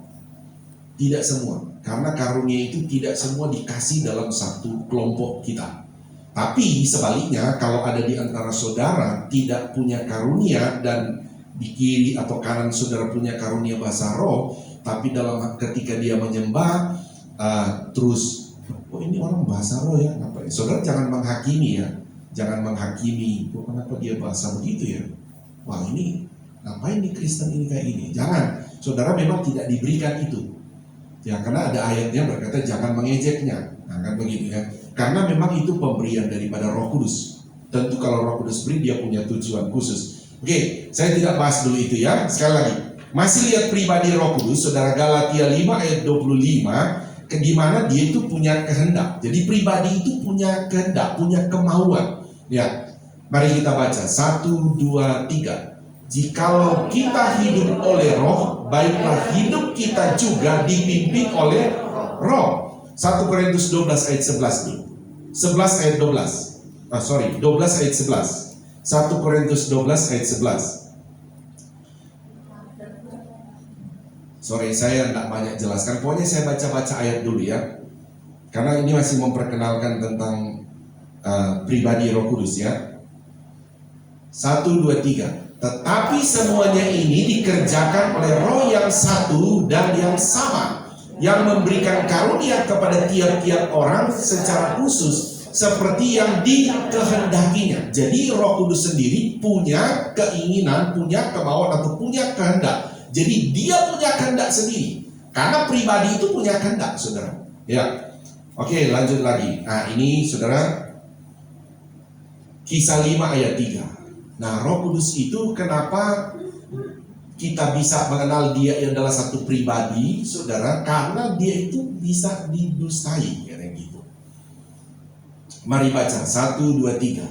Speaker 3: Tidak semua, karena karunia itu tidak semua dikasih dalam satu kelompok kita. Tapi sebaliknya, kalau ada di antara saudara tidak punya karunia dan di kiri atau kanan saudara punya karunia bahasa roh, tapi dalam ketika dia menyembah terus, oh ini orang bahasa roh ya, kenapa? Saudara jangan menghakimi ya, jangan menghakimi, oh, kenapa dia bahasa begitu ya? Wah ini ngapain nih Kristen ini kayak ini? Jangan, saudara memang tidak diberikan itu. Ya karena ada ayatnya berkata jangan mengejeknya, nah, kan begitu ya. Karena memang itu pemberian daripada Roh Kudus. Tentu kalau Roh Kudus beri dia punya tujuan khusus. Oke, saya tidak bahas dulu itu ya. Sekali lagi, masih lihat pribadi Roh Kudus, saudara, Galatia 5 ayat 25, di mana dia itu punya kehendak. Jadi pribadi itu punya kehendak, punya kemauan. Ya, mari kita baca 1, 2, 3. Jikalau kita hidup oleh Roh, baiklah hidup kita juga dipimpin oleh Roh. 1 Korintus 12 ayat 11 dulu. 11 ayat 12. 12 ayat 11. 1 Korintus 12 ayat 11. Saya tidak banyak jelaskan. Pokoknya saya baca-baca ayat dulu ya. Karena ini masih memperkenalkan tentang pribadi Roh Kudus ya. 1, 2, 3. Tetapi semuanya ini dikerjakan oleh Roh yang satu dan yang sama, yang memberikan karunia kepada tiap-tiap orang secara khusus seperti yang dikehendakinya. Jadi Roh Kudus sendiri punya keinginan, punya kemauan atau punya kehendak. Jadi dia punya kehendak sendiri. Karena pribadi itu punya kehendak, saudara. Ya, oke, lanjut lagi. Nah, ini saudara, Kisah 5 ayat 3. Nah, Roh Kudus itu kenapa kita bisa mengenal dia adalah satu pribadi, saudara? Karena dia itu bisa didustai, kayak gitu. Mari baca 1, 2, 3.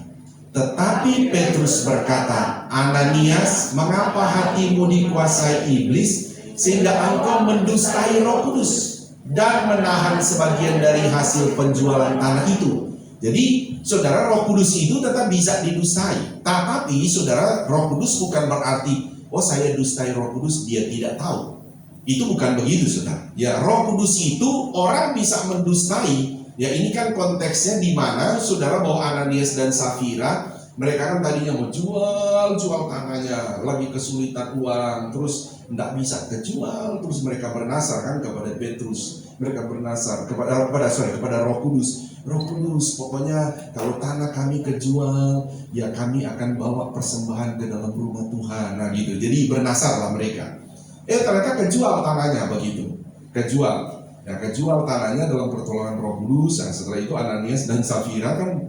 Speaker 3: Tetapi Petrus berkata, Ananias, mengapa hatimu dikuasai iblis sehingga engkau mendustai Roh Kudus dan menahan sebagian dari hasil penjualan tanah itu? Jadi, saudara, Roh Kudus itu tetap bisa didustai. Tetapi, saudara, Roh Kudus bukan berarti, oh saya dustai Roh Kudus, dia tidak tahu. Itu bukan begitu, saudara. Ya, Roh Kudus itu orang bisa mendustai. Ya, ini kan konteksnya di mana, saudara, bahwa Ananias dan Safira, mereka kan tadinya mau jual tanahnya, lagi kesulitan uang, terus tidak bisa kejual, terus mereka bernasar kan kepada Petrus. Mereka bernasar kepada Roh Kudus. Roh Kudus, pokoknya kalau tanah kami kejual, ya kami akan bawa persembahan ke dalam rumah Tuhan. Nah gitu, jadi bernasarlah mereka. Ternyata kejual tanahnya begitu. Kejual tanahnya dalam pertolongan Roh Kudus. Nah, setelah itu Ananias dan Safira kan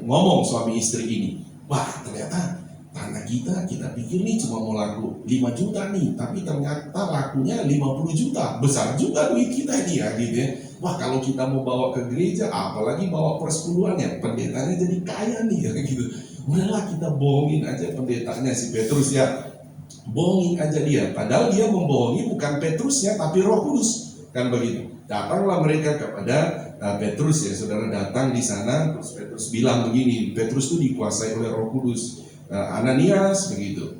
Speaker 3: ngomong suami istri ini. Wah, ternyata tanah kita pikir nih cuma mau laku 5 juta nih, tapi ternyata lakunya 50 juta. Besar juga duit kita ini ya gitu ya. Wah, kalau kita mau bawa ke gereja, apalagi bawa persepuluhannya, pendetanya jadi kaya nih ya gitu. Udahlah kita bohongin aja pendetanya si Petrus ya. Bohongin aja dia. Padahal dia membohongi bukan Petrusnya tapi Roh Kudus. Kan begitu. Datanglah mereka kepada Petrus ya, saudara, datang di sana, terus Petrus bilang begini, Petrus itu dikuasai oleh Roh Kudus. Ananias begitu.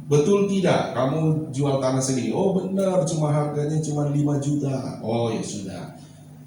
Speaker 3: Betul tidak kamu jual tanah sendiri? Oh benar, harganya cuma 5 juta. Oh ya sudah.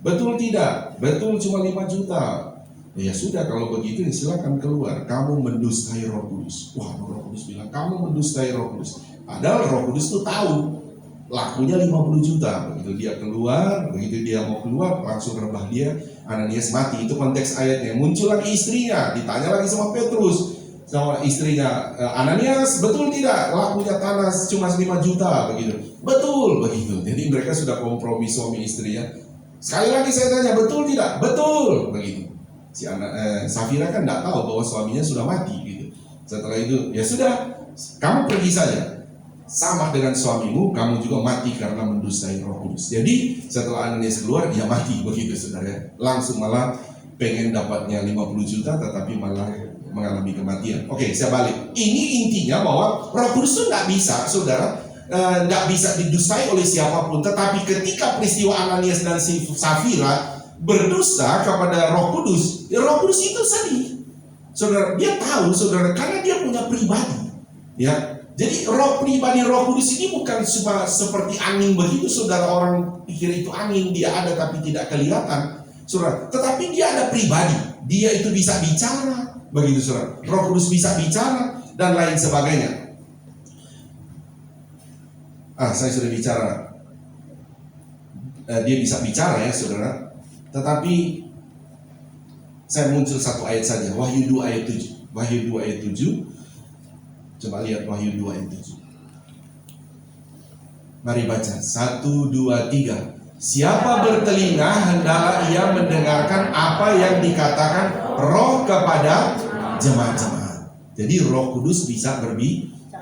Speaker 3: Betul tidak? Betul cuma 5 juta. Ya sudah, kalau begitu silakan keluar. Kamu mendustai Roh Kudus. Wah, Roh Kudus bilang kamu mendustai Roh Kudus. Padahal Roh Kudus itu tahu lakunya 50 juta. Begitu dia keluar, begitu dia mau keluar, langsung rebah dia. Ananias mati. Itu konteks ayatnya. Muncul lagi istrinya, ditanya lagi sama Petrus, sama istrinya, Ananias, betul tidak lakunya tanah cuma 5 juta begitu? Betul begitu. Jadi mereka sudah kompromi suami istri ya. Sekali lagi saya tanya, betul tidak? Betul begitu. Si Safira kan tidak tahu bahwa suaminya sudah mati gitu. Setelah itu ya sudah, kamu pergi saja. Sama dengan suamimu, kamu juga mati karena mendustai Roh Kudus. Jadi setelah Ananias keluar, dia mati begitu, saudara. Langsung malah pengen dapatnya 50 juta, tetapi malah mengalami kematian. Oke, saya balik. Ini intinya bahwa Roh Kudus itu nggak bisa, saudara, nggak bisa didustai oleh siapapun. Tetapi ketika peristiwa Ananias dan Safira berdusta kepada Roh Kudus, ya Roh Kudus itu sedih, saudara. Dia tahu, saudara, karena dia punya pribadi, ya. Jadi pribadi Roh Kudus ini bukan cuma seperti angin begitu, saudara. Orang pikir itu angin, dia ada tapi tidak kelihatan, saudara. Tetapi dia ada pribadi, dia itu bisa bicara, begitu, saudara. Roh Kudus bisa bicara dan lain sebagainya. Saya sudah bicara. Dia bisa bicara ya, saudara. Tetapi saya muncul satu ayat saja, Wahyu 2 ayat 7. Wahyu 2 ayat 7. Coba lihat Wahyu 2 ayat 7. Mari baca 1, 2, 3. Siapa bertelinga hendaklah ia mendengarkan apa yang dikatakan Roh kepada jemaat-jemaat. Jadi Roh Kudus bisa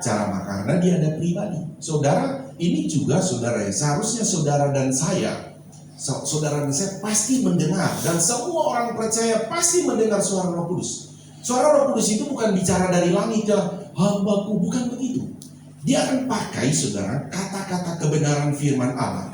Speaker 3: karena dia ada pribadi. Saudara, ini juga saudara ya, seharusnya saudara dan saya pasti mendengar, dan semua orang percaya pasti mendengar suara Roh Kudus. Suara Roh Kudus itu bukan bicara dari langit ya, hambaku, bukan begitu. Dia akan pakai saudara kata-kata kebenaran firman Allah.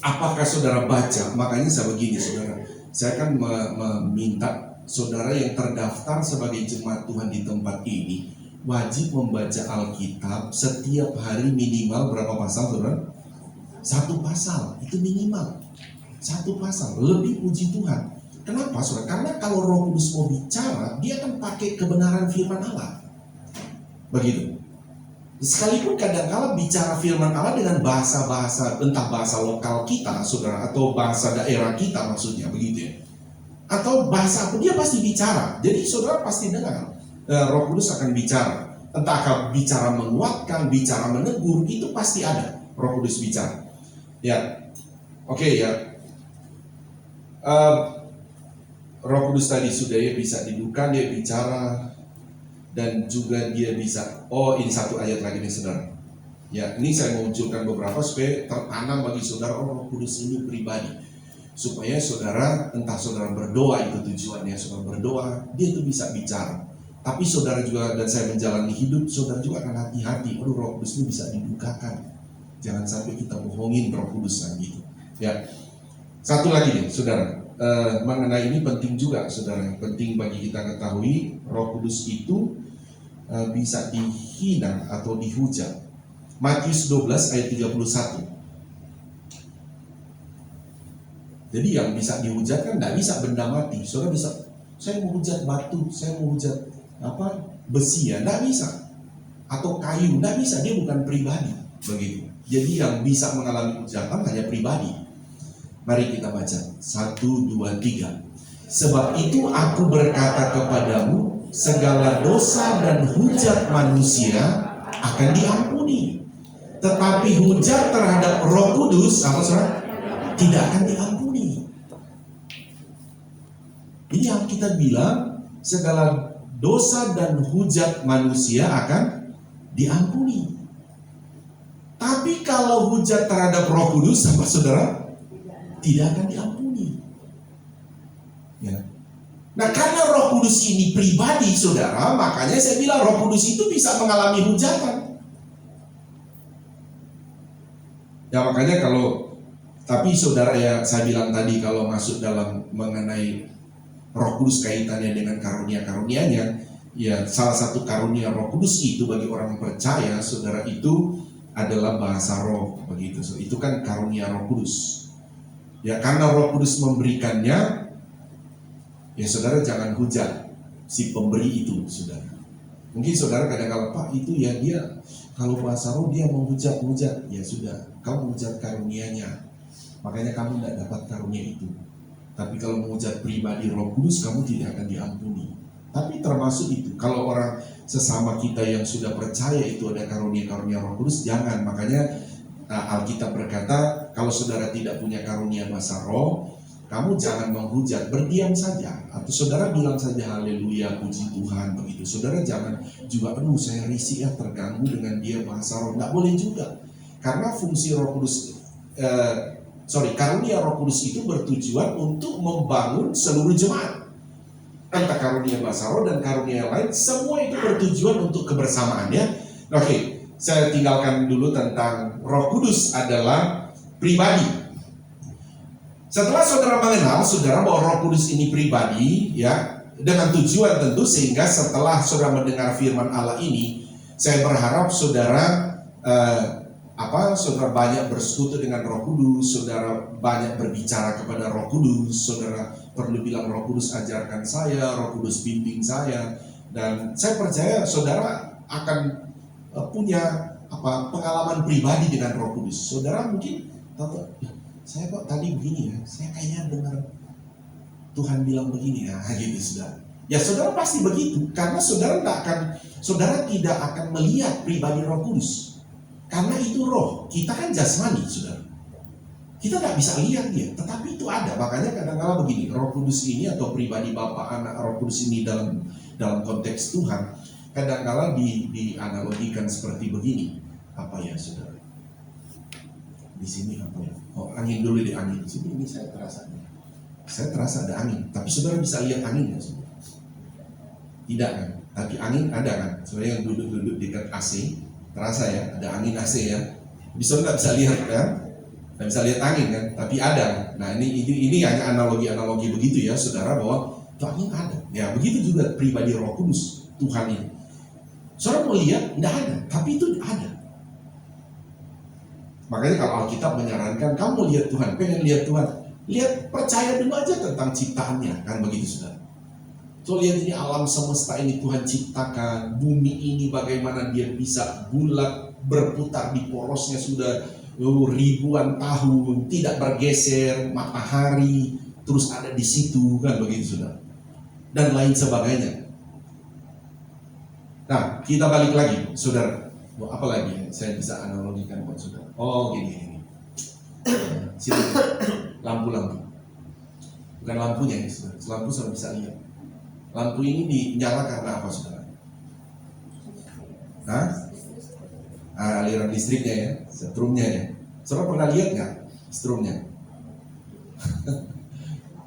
Speaker 3: Apakah saudara baca? Makanya saya begini saudara, saya akan meminta saudara yang terdaftar sebagai jemaat Tuhan di tempat ini wajib membaca Alkitab setiap hari minimal berapa pasal saudara? 1 pasal, itu minimal 1 pasal, lebih puji Tuhan. Kenapa saudara? Karena kalau Roh Kudus mau bicara, dia akan pakai kebenaran firman Allah. Begitu. Sekalipun kadang-kala bicara firman Allah dengan bahasa-bahasa, entah bahasa lokal kita saudara, atau bahasa daerah kita maksudnya, begitu ya, atau bahasa apa, dia pasti bicara. Jadi saudara pasti dengar Roh Kudus akan bicara. Entahkah bicara menguatkan, bicara menegur, itu pasti ada Roh Kudus bicara. Ya, oke ya. Roh Kudus tadi sudah ya bisa didudukan, dia bicara, dan juga dia bisa, ini satu ayat lagi nih saudara. Ya, ini saya munculkan beberapa supaya tertanam bagi saudara, Roh Kudus ini pribadi. Supaya saudara, entah saudara berdoa, itu tujuannya, saudara berdoa, dia itu bisa bicara. Tapi saudara juga, dan saya menjalani hidup, saudara juga akan hati-hati, Roh Kudus ini bisa didukakan. Jangan sampai kita bohongin Roh Kudus gitu. Ya, satu lagi nih saudara, mengenai ini penting juga saudara, penting bagi kita ketahui, Roh Kudus itu bisa dihina atau dihujat. Matius 12 ayat 31. Jadi yang bisa dihujat kan tidak bisa benda mati. Saudara bisa, saya mau hujat batu, saya mau hujat besi ya, tidak bisa. Atau kayu, tidak bisa, dia bukan pribadi. Begitu. Jadi yang bisa mengalami hujatan hanya pribadi. Mari kita baca 1, 2, 3. Sebab itu aku berkata kepadamu, segala dosa dan hujat manusia akan diampuni, tetapi hujat terhadap Roh Kudus tidak akan diampuni. Ini yang kita bilang, segala dosa dan hujat manusia akan diampuni. Tapi kalau hujat terhadap Roh Kudus, apa saudara? Tidak akan diampuni. Ya. Nah, karena Roh Kudus ini pribadi saudara, makanya saya bilang Roh Kudus itu bisa mengalami hujatan. Ya makanya tapi saudara ya, saya bilang tadi kalau masuk dalam mengenai Roh Kudus kaitannya dengan karunia-karunianya, ya salah satu karunia Roh Kudus itu bagi orang percaya saudara itu adalah bahasa roh, begitu. So, itu kan karunia Roh Kudus. Ya karena Roh Kudus memberikannya, ya saudara jangan hujat si pemberi itu saudara. Mungkin saudara kadang-kadang, Pak itu ya dia kalau bahasa roh dia mau hujat, ya sudah, kamu hujat karunianya, makanya kamu tidak dapat karunia itu. Tapi kalau menghujat pribadi Roh Kudus, kamu tidak akan diampuni. Tapi termasuk itu, kalau orang sesama kita yang sudah percaya itu ada karunia-karunia Roh Kudus, jangan. Makanya Alkitab berkata, kalau saudara tidak punya karunia bahasa roh, kamu jangan menghujat, berdiam saja. Atau saudara bilang saja haleluya, puji Tuhan, begitu. Saudara jangan juga, saya risih ya, terganggu dengan dia bahasa roh. Nggak boleh juga. Karena fungsi Roh Kudus, karunia Roh Kudus itu bertujuan untuk membangun seluruh jemaat. Entah karunia bahasa roh dan karunia yang lain, semua itu bertujuan untuk kebersamaan ya. Oke, saya tinggalkan dulu tentang Roh Kudus adalah pribadi. Setelah saudara mengenal saudara bahwa Roh Kudus ini pribadi ya, dengan tujuan tentu sehingga setelah saudara mendengar firman Allah ini, saya berharap saudara saudara banyak bersekutu dengan Roh Kudus, saudara banyak berbicara kepada Roh Kudus, saudara perlu bilang Roh Kudus ajarkan saya, Roh Kudus bimbing saya, dan saya percaya saudara akan punya pengalaman pribadi dengan Roh Kudus. Saudara mungkin tahu, saya kok tadi begini ya, saya kayaknya dengar Tuhan bilang begini ya, gitu saudara. Ya saudara pasti begitu, karena saudara tidak akan melihat pribadi Roh Kudus. Karena itu roh, kita kan jasmani, saudara. Kita nggak bisa lihat dia, tetapi itu ada. Makanya kadang-kadang begini, Roh Kudus ini atau pribadi Bapa, Anak, Roh Kudus ini dalam konteks Tuhan, kadang-kala dianalogikan seperti begini. Apa ya saudara? Di sini apa ya? Oh, angin dulu di angin. Di sini ini saya terasa ada angin. Tapi saudara bisa lihat angin nggak saudara? Tidak kan? Tapi angin ada kan? Saudara yang duduk dekat AC, terasa ya ada angin AC ya. Bisa nggak bisa lihat kan? Nggak bisa lihat angin kan? Tapi ada. Nah ini hanya analogi begitu ya saudara, bahwa itu angin ada. Ya begitu juga pribadi Roh Kudus Tuhan ini. Saudara mau lihat? Nggak ada. Tapi itu ada. Makanya kalau Alkitab menyarankan kamu lihat Tuhan, pengen lihat Tuhan, lihat, percaya dulu aja tentang ciptaannya, kan begitu saudara. So lihat ini alam semesta ini Tuhan ciptakan, bumi ini bagaimana dia bisa bulat berputar di porosnya sudah ribuan tahun, tidak bergeser, matahari terus ada di situ, kan begitu saudara. Dan lain sebagainya. Nah kita balik lagi saudara. Apa lagi yang saya bisa analogikan buat saudara? Oh gini. Sini, lampu-lampu. Bukan lampunya ya saudara. Lampu saudara bisa lihat. Lampu ini dinyala karena apa saudara? Hah? Aliran listriknya ya, setrumnya ya. Saudara pernah lihat nggak setrumnya?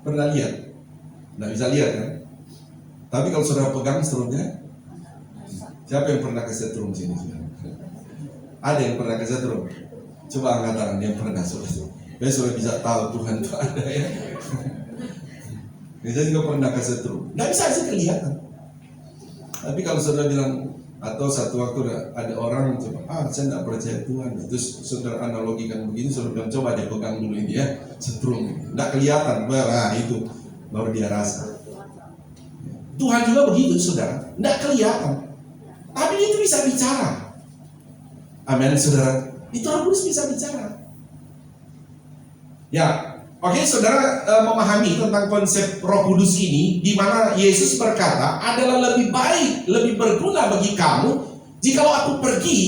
Speaker 3: Pernah lihat? Nggak bisa lihat kan? Tapi kalau saudara pegang setrumnya, siapa yang pernah ke setrum sini saudara? Ada yang pernah ke setrum? Coba angkat tangan yang pernah saudara. Biar saudara bisa tahu Tuhan itu ada ya. Saya juga pernah ke setrum. Nggak bisa sih kelihatan. Tapi kalau saudara bilang, atau satu waktu ada orang coba, saya nggak percaya Tuhan. Terus saudara analogikan begini, saudara bilang coba dia pegang dulu ini ya, setrum. Nggak kelihatan, nah itu baru dia rasa. Tuhan juga begitu saudara, nggak kelihatan. Tapi itu bisa bicara. Amin saudara. Itu Roh Kudus bisa bicara. Ya, oke saudara memahami tentang konsep Roh Kudus ini, di mana Yesus berkata adalah lebih baik, lebih berguna bagi kamu jikalau aku pergi,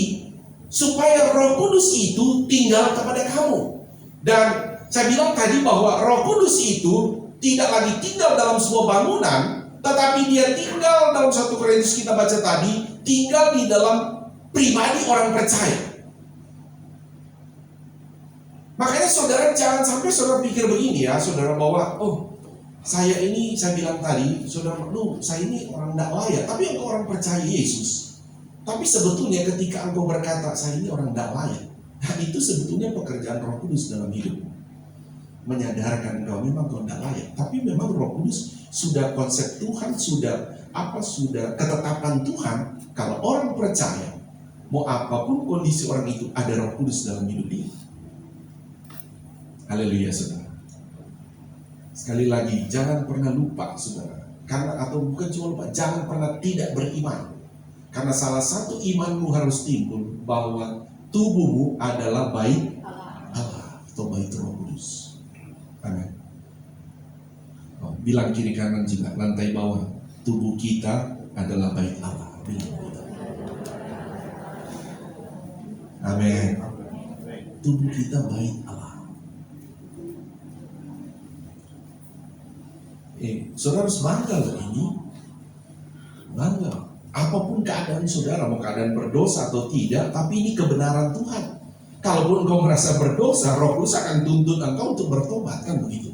Speaker 3: supaya Roh Kudus itu tinggal kepada kamu. Dan saya bilang tadi bahwa Roh Kudus itu tidak lagi tinggal dalam sebuah bangunan, tetapi dia tinggal dalam 1 Korintus kita baca tadi, tinggal di dalam pribadi orang percaya. Makanya saudara jangan sampai saudara pikir begini ya, saudara, bahwa saya bilang tadi, saudara, saya ini orang tidak layak, tapi engkau orang percaya Yesus. Tapi sebetulnya ketika engkau berkata saya ini orang tidak layak, nah itu sebetulnya pekerjaan Roh Kudus dalam hidup, menyadarkan engkau memang engkau tidak layak. Tapi memang Roh Kudus sudah konsep Tuhan, sudah ketetapan Tuhan. Kalau orang percaya, mau apapun kondisi orang itu, ada Roh Kudus dalam hidup dia. Haleluya saudara. Sekali lagi, jangan pernah lupa saudara. Atau bukan cuma lupa, jangan pernah tidak beriman. Karena salah satu imanmu harus timbul bahwa tubuhmu adalah bait Allah atau bait Roh Kudus. Amin. Bilang kiri kanan juga, lantai bawah, tubuh kita adalah bait Allah. Amin. Tubuh kita bait Allah. Saudara harus bangga loh ini. Bangga. Apapun keadaan saudara, mau keadaan berdosa atau tidak, tapi ini kebenaran Tuhan. Kalaupun engkau merasa berdosa, Roh Kudus akan tuntun engkau untuk bertobat, kan begitu.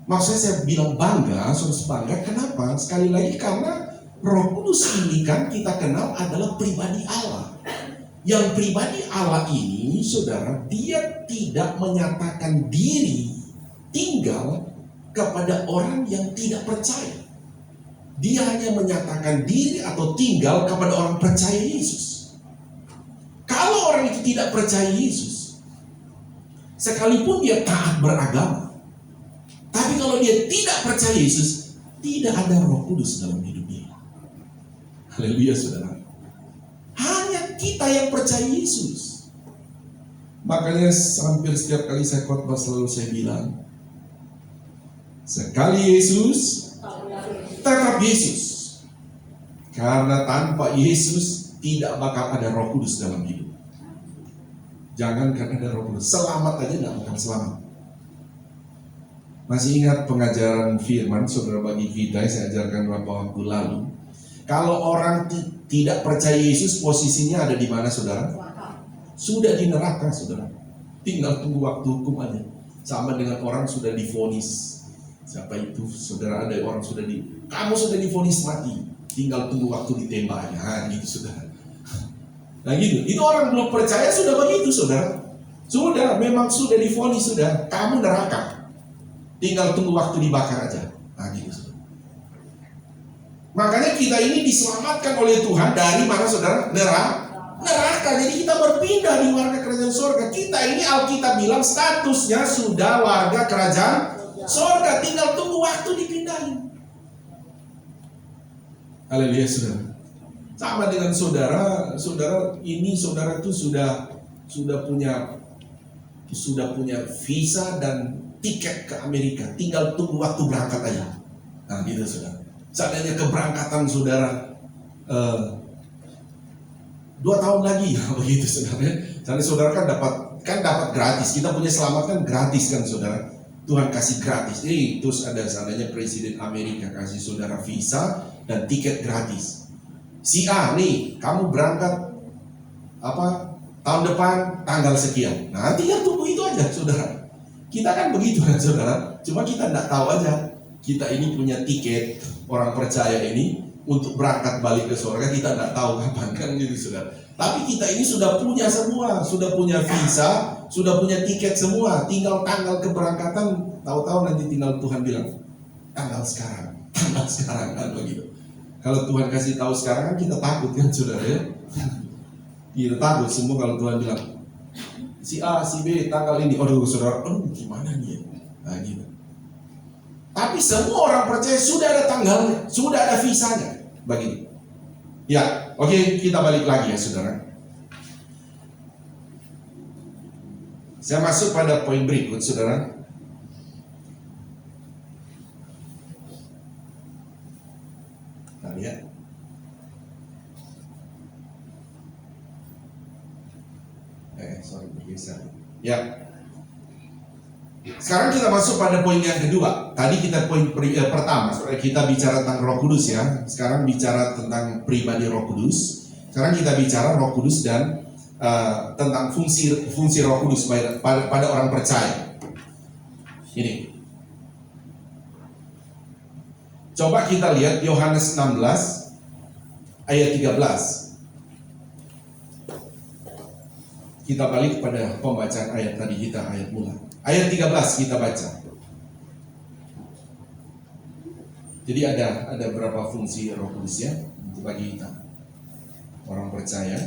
Speaker 3: Maksudnya saya bilang bangga, saudara bangga, kenapa? Sekali lagi karena Roh Kudus ini kan kita kenal adalah pribadi Allah. Yang pribadi Allah ini, saudara, dia tidak menyatakan diri tinggal kepada orang yang tidak percaya. Dia hanya menyatakan diri atau tinggal kepada orang percaya Yesus. Kalau orang itu tidak percaya Yesus, sekalipun dia taat beragama, tapi kalau dia tidak percaya Yesus, tidak ada Roh Kudus dalam hidup dia. Haleluya saudara. Hanya kita yang percaya Yesus. Makanya hampir setiap kali saya khotbah selalu saya bilang, sekali Yesus, tetap Yesus. Karena tanpa Yesus tidak bakal ada Roh Kudus dalam hidup. Jangankan ada Roh Kudus, selamat aja tidak akan selamat. Masih ingat pengajaran firman saudara bagi kita yang saya ajarkan beberapa waktu lalu, Kalau orang tidak percaya Yesus, posisinya ada di mana, saudara? Sudah di neraka, saudara. Tinggal tunggu waktu hukum aja. Sama dengan orang sudah divonis. Siapa itu? Saudara, ada orang kamu sudah divonis mati. Tinggal tunggu waktu ditembak aja. Nah, gitu, saudara. Nah gitu. Itu orang belum percaya sudah begitu, saudara. Sudah, memang sudah divonis, sudah. Kamu neraka. Tinggal tunggu waktu dibakar aja. Nah gitu, saudara. Makanya kita ini diselamatkan oleh Tuhan dari mana, saudara? Neraka. Jadi kita berpindah di warga kerajaan sorga. Kita ini Alkitab bilang statusnya sudah warga kerajaan sorga. Tinggal tunggu waktu dipindahin. Haleluya, saudara. Sama dengan saudara itu sudah punya visa dan tiket ke Amerika. Tinggal tunggu waktu berangkat aja. Nah gitu, saudara. Seandainya keberangkatan saudara 2 tahun lagi, begitu saudara. Karena saudara kan dapat gratis. Kita punya selamat kan gratis kan, saudara. Tuhan kasih gratis. Terus ada seandainya Presiden Amerika kasih saudara visa dan tiket gratis. Si A nih, kamu berangkat tahun depan tanggal sekian. Nah, tinggal tunggu itu aja, saudara. Kita kan begitu kan, saudara. Cuma kita tidak tahu aja. Kita ini punya tiket, orang percaya ini untuk berangkat balik ke surga, kita tidak tahu kapan kan gitu, saudara. Tapi kita ini sudah punya semua, sudah punya visa, sudah punya tiket semua. Tinggal tanggal keberangkatan, tahu-tahu nanti tinggal Tuhan bilang tanggal sekarang kan begitu. Kalau Tuhan kasih tahu sekarang kan kita takut kan, saudara ya. Kita takut semua kalau Tuhan bilang si A, si B tanggal ini. Aduh, saudara, gimana nih? Nah gitu. Tapi semua orang percaya sudah ada tanggalnya, sudah ada visanya. Begini. Ya, oke, kita balik lagi ya, saudara. Saya masuk pada poin berikut, saudara. Kita lihat. Sorry, bergeser. Ya. Sekarang kita masuk pada poin yang kedua. Tadi kita poin pertama, kita bicara tentang Roh Kudus ya. Sekarang bicara tentang pribadi Roh Kudus. Sekarang kita bicara Roh Kudus dan tentang fungsi Roh Kudus pada orang percaya. Ini. Coba kita lihat Yohanes 16 ayat 13. Kita balik pada pembacaan ayat tadi kita, ayat mula. Ayat 13 kita baca. Jadi ada berapa fungsi Roh Kudus ya untuk bagi kita orang percaya.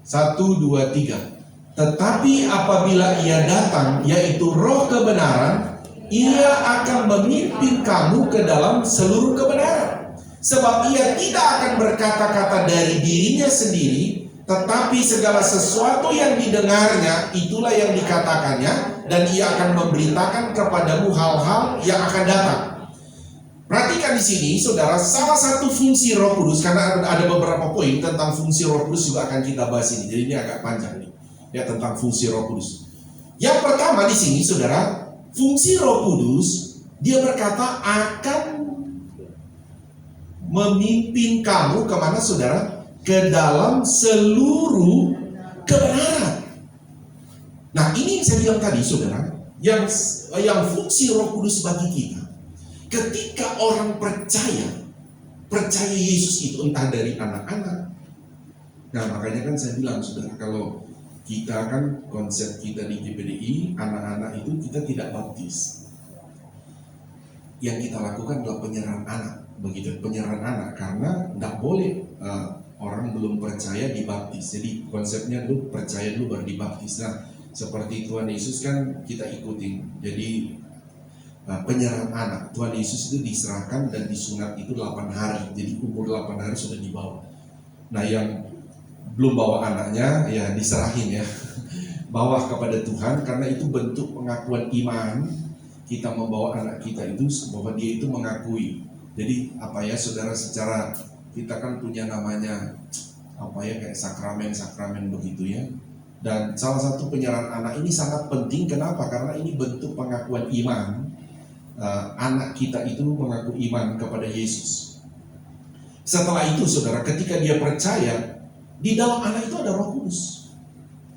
Speaker 3: 1, 2, 3. Tetapi apabila ia datang, yaitu Roh kebenaran, ia akan memimpin kamu ke dalam seluruh kebenaran. Sebab ia tidak akan berkata-kata dari dirinya sendiri, tetapi segala sesuatu yang didengarnya, itulah yang dikatakannya, dan ia akan memberitakan kepadamu hal-hal yang akan datang. Perhatikan di sini, saudara, salah satu fungsi Roh Kudus, karena ada beberapa poin tentang fungsi Roh Kudus juga akan kita bahas ini. Jadi ini agak panjang nih, ya, tentang fungsi Roh Kudus. Yang pertama di sini, saudara, fungsi Roh Kudus, dia berkata akan memimpin kamu kemana, saudara? Ke dalam seluruh kebenaran. Nah, ini yang saya bilang tadi, saudara, yang fungsi Roh Kudus bagi kita. Ketika orang percaya Yesus itu, entah dari anak-anak. Nah, makanya kan saya bilang, saudara, kalau kita kan konsep kita di GPDI, anak-anak itu kita tidak baptis. Yang kita lakukan adalah penyerahan anak. Begitu, penyerahan anak, karena tidak boleh orang belum percaya dibaptis. Jadi konsepnya dulu percaya dulu baru dibaptis. Nah, seperti Tuhan Yesus kan kita ikutin. Jadi penyerahan anak, Tuhan Yesus itu diserahkan dan disunat itu 8 hari. Jadi umur 8 hari sudah dibawa. Nah, yang belum bawa anaknya ya diserahin ya, bawa kepada Tuhan, karena itu bentuk pengakuan iman. Kita membawa anak kita itu bahwa dia itu mengakui. Jadi saudara, secara kita kan punya namanya kayak sakramen begitu ya. Dan salah satu penyerahan anak ini sangat penting. Kenapa? Karena ini bentuk pengakuan iman anak kita itu mengaku iman kepada Yesus. Setelah itu saudara, ketika dia percaya, di dalam anak itu ada Roh Kudus.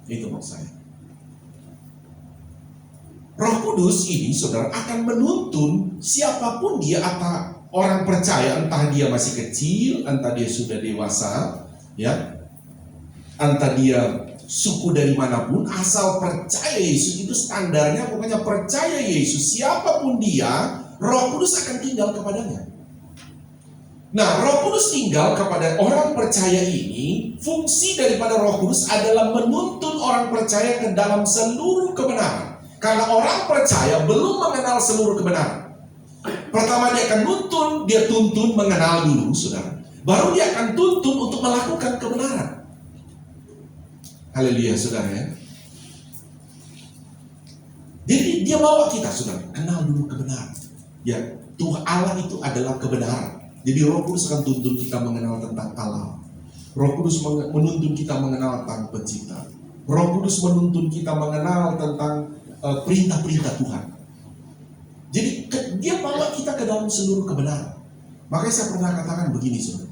Speaker 3: Itu maksud saya. Roh Kudus ini saudara akan menuntun siapapun dia, atau orang percaya, entah dia masih kecil, entah dia sudah dewasa, ya, entah dia suku dari manapun, asal percaya Yesus. Itu standarnya, pokoknya percaya Yesus, siapapun dia, Roh Kudus akan tinggal kepadanya. Nah, Roh Kudus tinggal kepada orang percaya ini. Fungsi daripada Roh Kudus adalah menuntun orang percaya ke dalam seluruh kebenaran. Karena orang percaya belum mengenal seluruh kebenaran. Pertama dia akan dia tuntun mengenal dulu, saudara. Baru dia akan tuntun untuk melakukan kebenaran. Haleluya, saudara ya. Jadi dia bawa kita, saudara, kenal dulu kebenaran. Ya, Tuhan Allah itu adalah kebenaran. Jadi Roh Kudus akan tuntun kita mengenal tentang Allah. Roh Kudus menuntun kita mengenal tentang Pencipta. Roh Kudus menuntun kita mengenal tentang perintah-perintah Tuhan. Jadi dia bawa kita ke dalam seluruh kebenaran. Makanya saya pernah katakan begini, saudara.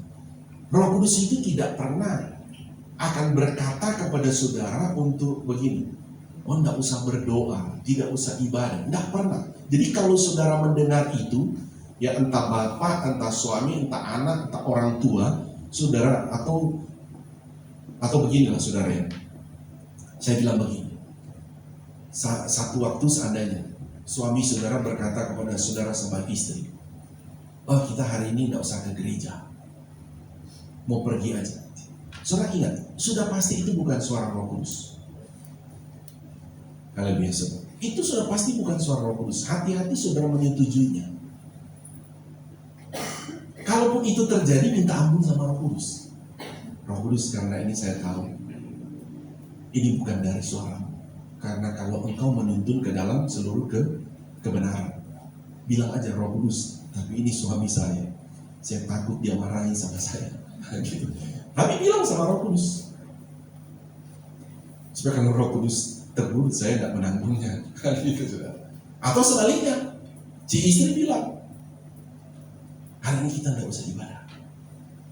Speaker 3: Roh Kudus itu tidak pernah akan berkata kepada saudara untuk begini, oh tidak usah berdoa, tidak usah ibadah. Tidak pernah. Jadi kalau saudara mendengar itu, ya entah bapak, entah suami, entah anak, entah orang tua, saudara, atau beginilah saudara ya. Saya bilang begini. Satu waktu seandainya suami saudara berkata kepada saudara sebagai istri, oh kita hari ini tidak usah ke gereja, mau pergi aja. Saudara ingat, sudah pasti itu bukan suara Roh Kudus. Haleluya, saudara. Itu sudah pasti bukan suara Roh Kudus. Hati-hati saudara menyetujuinya. Kalaupun itu terjadi, minta ampun sama Roh Kudus. Roh Kudus, karena ini saya tahu ini bukan dari suaramu. Karena kalau engkau menuntun ke dalam seluruh kebenaran, bilang aja Roh Kudus, tapi ini suami saya takut dia marahin sama saya. Gitu. Tapi bilang sama Roh Kudus, supaya kalau Roh Kudus tegur, saya tidak menanggungnya. Gitu, saudara. Atau sebaliknya, si istri bilang, hari ini kita tidak usah ibadah.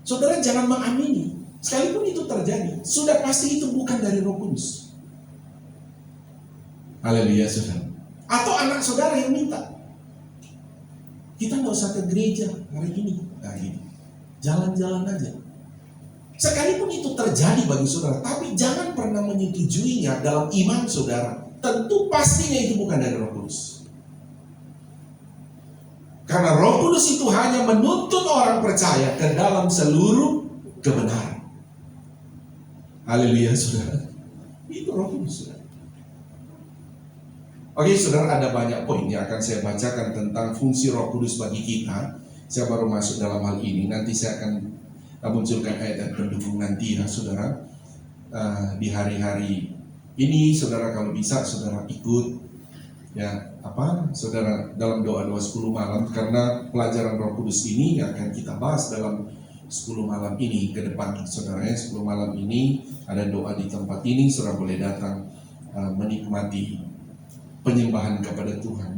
Speaker 3: Saudara jangan mengamini, sekalipun itu terjadi, sudah pasti itu bukan dari Roh Kudus. Haleluya, saudara. Atau anak saudara yang minta, kita nggak usah ke gereja hari ini. Nah, ini jalan-jalan aja. Sekalipun itu terjadi bagi saudara, tapi jangan pernah menyetujuinya dalam iman saudara. Tentu pastinya itu bukan dari Roh Kudus. Karena Roh Kudus itu hanya menuntun orang percaya ke dalam seluruh kebenaran. Haleluya, saudara. Itu Roh Kudus, saudara. Oke, saudara, ada banyak poin yang akan saya bacakan tentang fungsi Roh Kudus bagi kita. Saya baru masuk dalam hal ini. Nanti saya akan munculkan ayat pendukung nanti ya, saudara. Di hari-hari ini, saudara, kalau bisa, saudara ikut ya saudara dalam doa-doa 10 malam, karena pelajaran Roh Kudus ini akan kita bahas dalam 10 malam ini ke depan, saudara ya. 10 malam ini ada doa di tempat ini, saudara boleh datang menikmati penyembahan kepada Tuhan.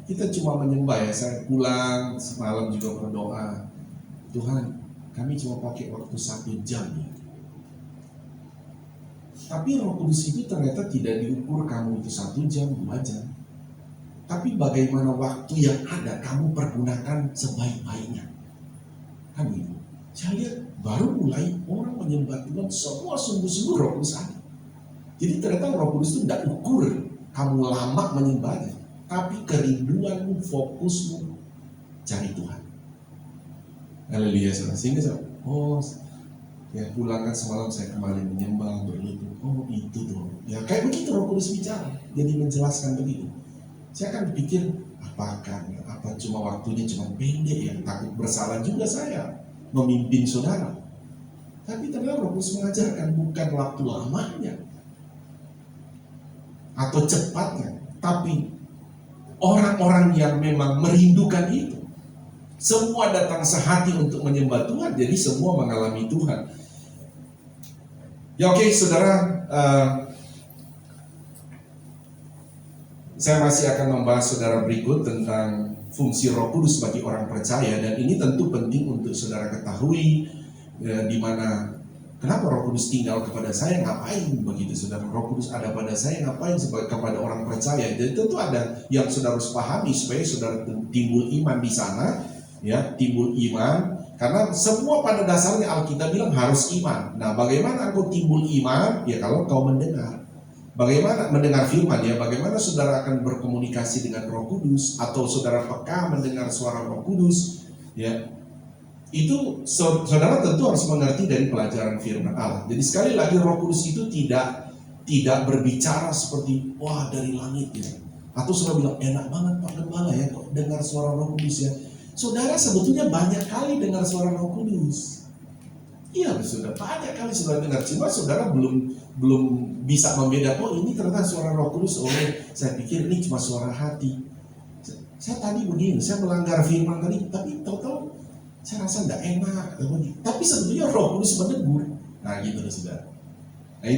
Speaker 3: Kita cuma menyembah ya. Saya pulang semalam juga berdoa, Tuhan, kami cuma pakai waktu 1 jam ya. Tapi Roh Kudus itu ternyata tidak diukur kamu itu 1 jam, 2 jam. Tapi bagaimana waktu yang ada kamu pergunakan sebaik-baiknya. Kan gitu. Saya lihat baru mulai orang menyembah Tuhan semua sungguh-sungguh Roh Kudus ada. Jadi ternyata Roh Kudus itu tidak ukur kamu lama menyembahnya, tapi kerinduanmu, fokusmu cari Tuhan. Haleluya, saudara. Sehingga saya, ya pulang kan semalam saya kembali menyembah begitu. Oh itu tuh. Ya kayak begitu Roh Kudus bicara. Jadi menjelaskan begitu. Saya kan pikir apa cuma waktunya cuma pendek ya, takut bersalah juga saya memimpin saudara. Tapi ternyata Roh Kudus mengajarkan bukan waktu lamanya atau cepatnya, tapi orang-orang yang memang merindukan itu. Semua datang sehati untuk menyembah Tuhan, jadi semua mengalami Tuhan. Ya oke, saudara, saya masih akan membahas saudara berikut tentang fungsi Roh Kudus bagi orang percaya, dan ini tentu penting untuk saudara ketahui di mana kenapa Roh Kudus tinggal kepada saya, ngapain begitu saudara? Roh Kudus ada pada saya, ngapain kepada orang percaya? Dan tentu ada yang saudara harus pahami supaya saudara timbul iman di sana, ya, timbul iman. Karena semua pada dasarnya Alkitab bilang harus iman. Nah, bagaimana engkau timbul iman? Ya kalau kau mendengar. Bagaimana mendengar firman, ya? Bagaimana saudara akan berkomunikasi dengan Roh Kudus, atau saudara peka mendengar suara Roh Kudus, ya? Itu saudara tentu harus mengerti dari pelajaran firman Allah. Jadi sekali lagi Roh Kudus itu tidak berbicara seperti wah dari langit ya. Atau saudara bilang enak banget Pak Gembala ya kok dengar suara Roh Kudus ya. Saudara sebetulnya banyak kali dengar suara Roh Kudus. Iya saudara, banyak kali saudara dengar. Cuma saudara belum bisa membedakan, oh ini ternyata suara Roh Kudus. Oh saya pikir ini cuma suara hati. Saya tadi begini, saya melanggar firman tadi, tapi tahu-tahu saya rasa nggak enak. Tapi sebetulnya Roh Kudus menegur. Nah gitu loh saudara. Nah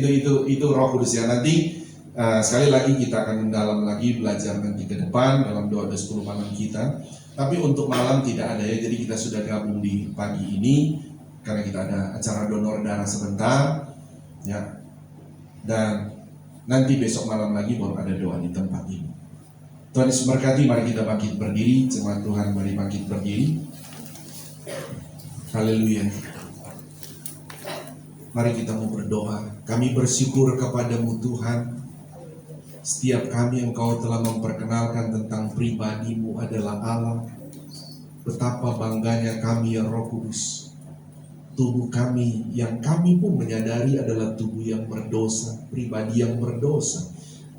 Speaker 3: itu Roh Kudus ya. Nanti sekali lagi kita akan mendalam lagi belajar nanti ke depan dalam doa 10 malam kita. Tapi untuk malam tidak ada ya. Jadi kita sudah gabung di pagi ini karena kita ada acara donor darah sebentar ya, dan nanti besok malam lagi baru ada doa di tempat ini. Tuhan Yesus berkati. Mari kita bangkit berdiri. Jemaat Tuhan, mari bangkit berdiri. Haleluya. Mari kita mau berdoa. Kami bersyukur kepadamu Tuhan. Setiap kami Engkau telah memperkenalkan tentang pribadi-Mu adalah Allah. Betapa bangganya kami ya Roh Kudus. Tubuh kami yang kami pun menyadari adalah tubuh yang berdosa, pribadi yang berdosa.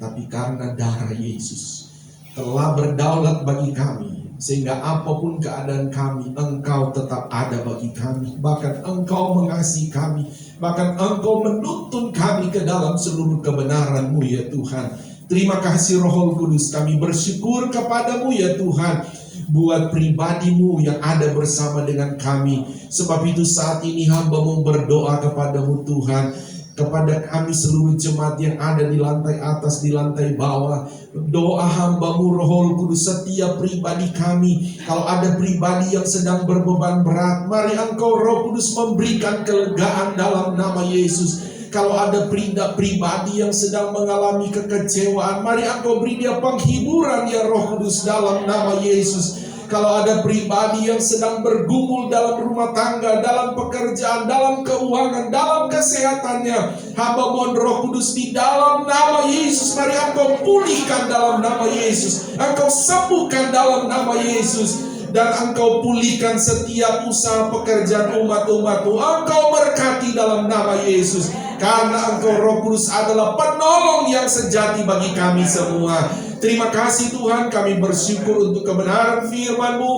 Speaker 3: Tapi karena darah Yesus telah berdaulat bagi kami, sehingga apapun keadaan kami, Engkau tetap ada bagi kami. Bahkan Engkau mengasihi kami, bahkan Engkau menuntun kami ke dalam seluruh kebenaran-Mu ya Tuhan. Terima kasih Roh Kudus, kami bersyukur kepadamu ya Tuhan, buat pribadi-Mu yang ada bersama dengan kami. Sebab itu saat ini hamba-Mu berdoa kepadamu Tuhan, kepada kami seluruh jemaat yang ada di lantai atas, di lantai bawah. Doa hamba-Mu Roh Kudus, setiap pribadi kami, kalau ada pribadi yang sedang berbeban berat, mari Engkau Roh Kudus memberikan kelegaan dalam nama Yesus. Kalau ada pribadi yang sedang mengalami kekecewaan, mari Engkau beri dia penghiburan ya Roh Kudus dalam nama Yesus. Kalau ada pribadi yang sedang bergumul dalam rumah tangga, dalam pekerjaan, dalam keuangan, dalam kesehatannya, hamba mohon Roh Kudus di dalam nama Yesus, mari Engkau pulihkan dalam nama Yesus. Engkau sembuhkan dalam nama Yesus. Dan Engkau pulihkan setiap usaha pekerjaan umat-umat-Mu. Engkau berkati dalam nama Yesus. Karena Engkau Roh Kudus adalah penolong yang sejati bagi kami semua. Terima kasih Tuhan, kami bersyukur untuk kebenaran firman-Mu.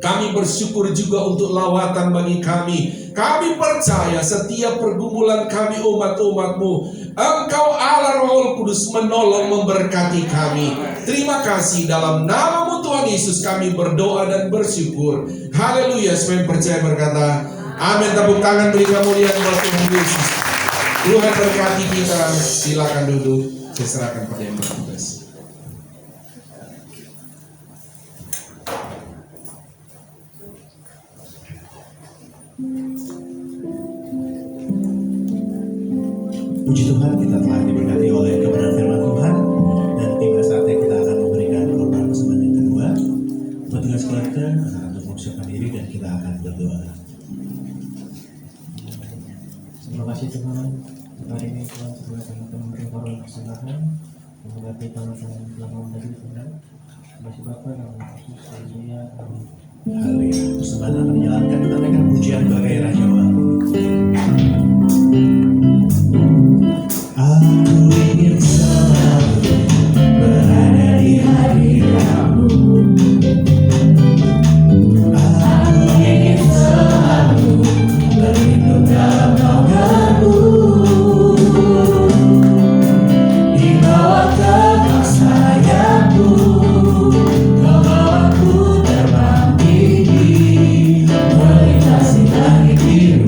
Speaker 3: Kami bersyukur juga untuk lawatan bagi kami. Kami percaya setiap pergumulan kami umat-umat-Mu, Engkau Allah Roh Kudus menolong memberkati kami. Terima kasih dalam nama-Mu Tuhan Yesus kami berdoa dan bersyukur. Haleluya. Semua yang percaya berkata amin. Tepuk tangan beri kemuliaan buat Tuhan Yesus. Tuhan berkati kita. Silakan duduk. Saya serahkan pada yang bertugas.
Speaker 1: Puji Tuhan, kita telah diberkati oleh kebenaran firman Tuhan, dan tiba saatnya kita akan memberikan korban persembahan yang kedua. Petugas kelenter untuk mempersiapkan diri dan kita akan berdoa.
Speaker 2: Terima kasih Tuhan, hari ini Tuhan segera kami memberikan korban persembahan, mengganti tangan-tangan belakang dari Tuhan. Terima kasih Bapa dan Yesus, haleluya, amin.
Speaker 1: Haleluya. Persembahan akan menjalankan, kita naikkan pujian bagai Raja Wali. Aku ingin selalu berada di hadirat-Mu. Aku ingin selalu berlindung dalam naungan-Mu. Di bawah tegang sayap-Mu, Kau bawaku terbang tinggi, melintasi langit biru.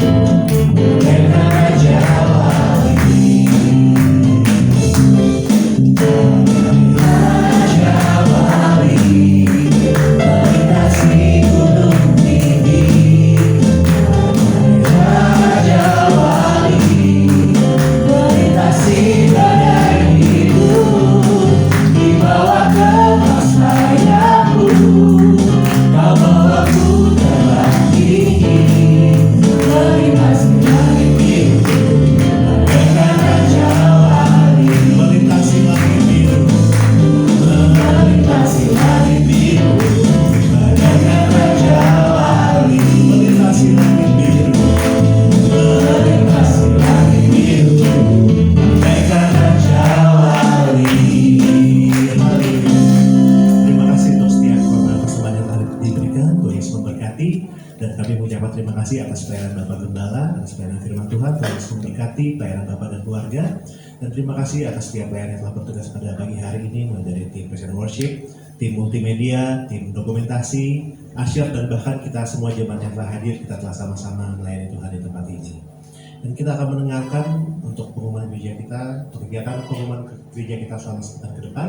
Speaker 1: Tuhan Yesus memberkati pelayanan Bapak dan keluarga. Dan terima kasih atas setiap pelayan yang telah bertugas pada pagi hari ini, mulai dari tim Presiden Worship, tim multimedia, tim dokumentasi, asyaf, dan bahkan kita semua jemaat yang telah hadir. Kita telah sama-sama melayani Tuhan di tempat ini. Dan kita akan mendengarkan untuk pengumuman gereja kita, untuk kegiatan pengumuman gereja kita selama sebentar ke depan.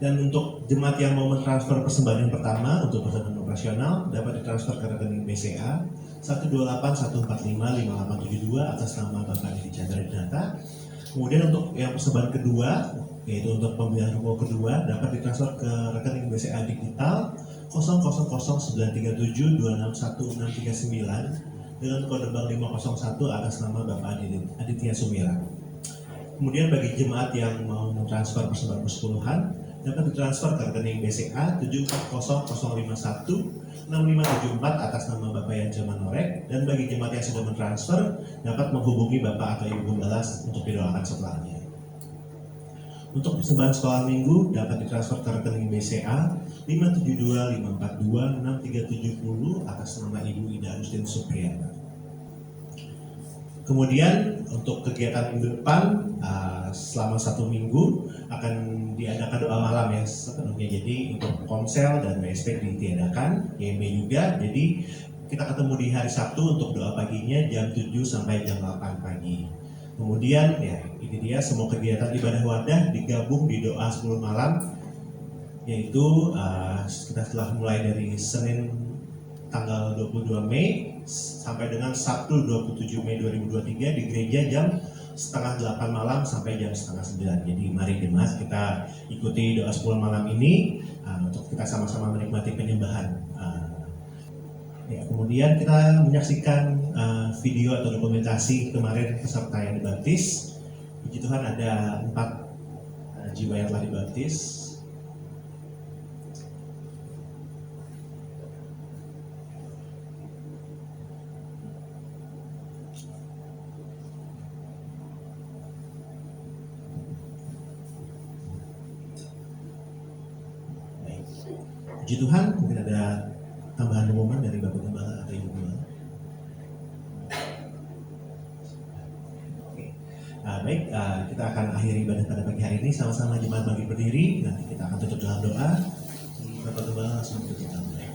Speaker 1: Dan untuk jemaat yang mau mentransfer persembahan yang pertama untuk persembahan operasional dapat ditransfer ke rekening BCA 12814558872 atas nama Bapak Didi Chandra Dinata. Kemudian untuk yang persembahan kedua, yaitu untuk pembelian rumah kedua, dapat ditransfer ke rekening BCA digital 000937261639 dengan kode bank 501 atas nama Bapak Aditya Sumira. Kemudian bagi jemaat yang mau mentransfer persembahan persepuluhan dapat ditransfer ke rekening BCA 7400516574 atas nama Bapak Yanja Manorek, dan bagi jemaat yang sudah mentransfer dapat menghubungi Bapak atau Ibu Gumbalas untuk didoakan setelahnya. Untuk persembahan sekolah minggu dapat ditransfer ke rekening BCA 57254263370 atas nama Ibu Ida Agustin Supriyana. Kemudian untuk kegiatan minggu depan selama 1 minggu akan diadakan doa malam ya sepenuhnya. Jadi untuk Komsel dan WSP ditiadakan, YMB juga. Jadi kita ketemu di hari Sabtu untuk doa paginya jam 7 sampai jam 8 pagi. Kemudian ya ini dia semua kegiatan ibadah wadah digabung di doa 10 malam, yaitu kita telah mulai dari Senin tanggal 22 Mei sampai dengan Sabtu 27 Mei 2023 di gereja jam setengah 8 malam sampai jam setengah 9. Jadi mari jemaat kita ikuti doa 10 malam ini untuk kita sama-sama menikmati penyembahan. Ya, kemudian kita menyaksikan video atau dokumentasi kemarin peserta yang dibaptis. Puji Tuhan ada 4 jiwa yang telah dibaptis. Puji Tuhan, mungkin ada tambahan pengumuman dari Bapak Gembala atau Ibu Gembala. Oke. Baik, kita akan akhiri ibadah pada pagi hari ini sama-sama jemaat bagi berdiri. Nanti kita akan tutup dalam doa. Bapak Gembala langsung tutup dalam doa.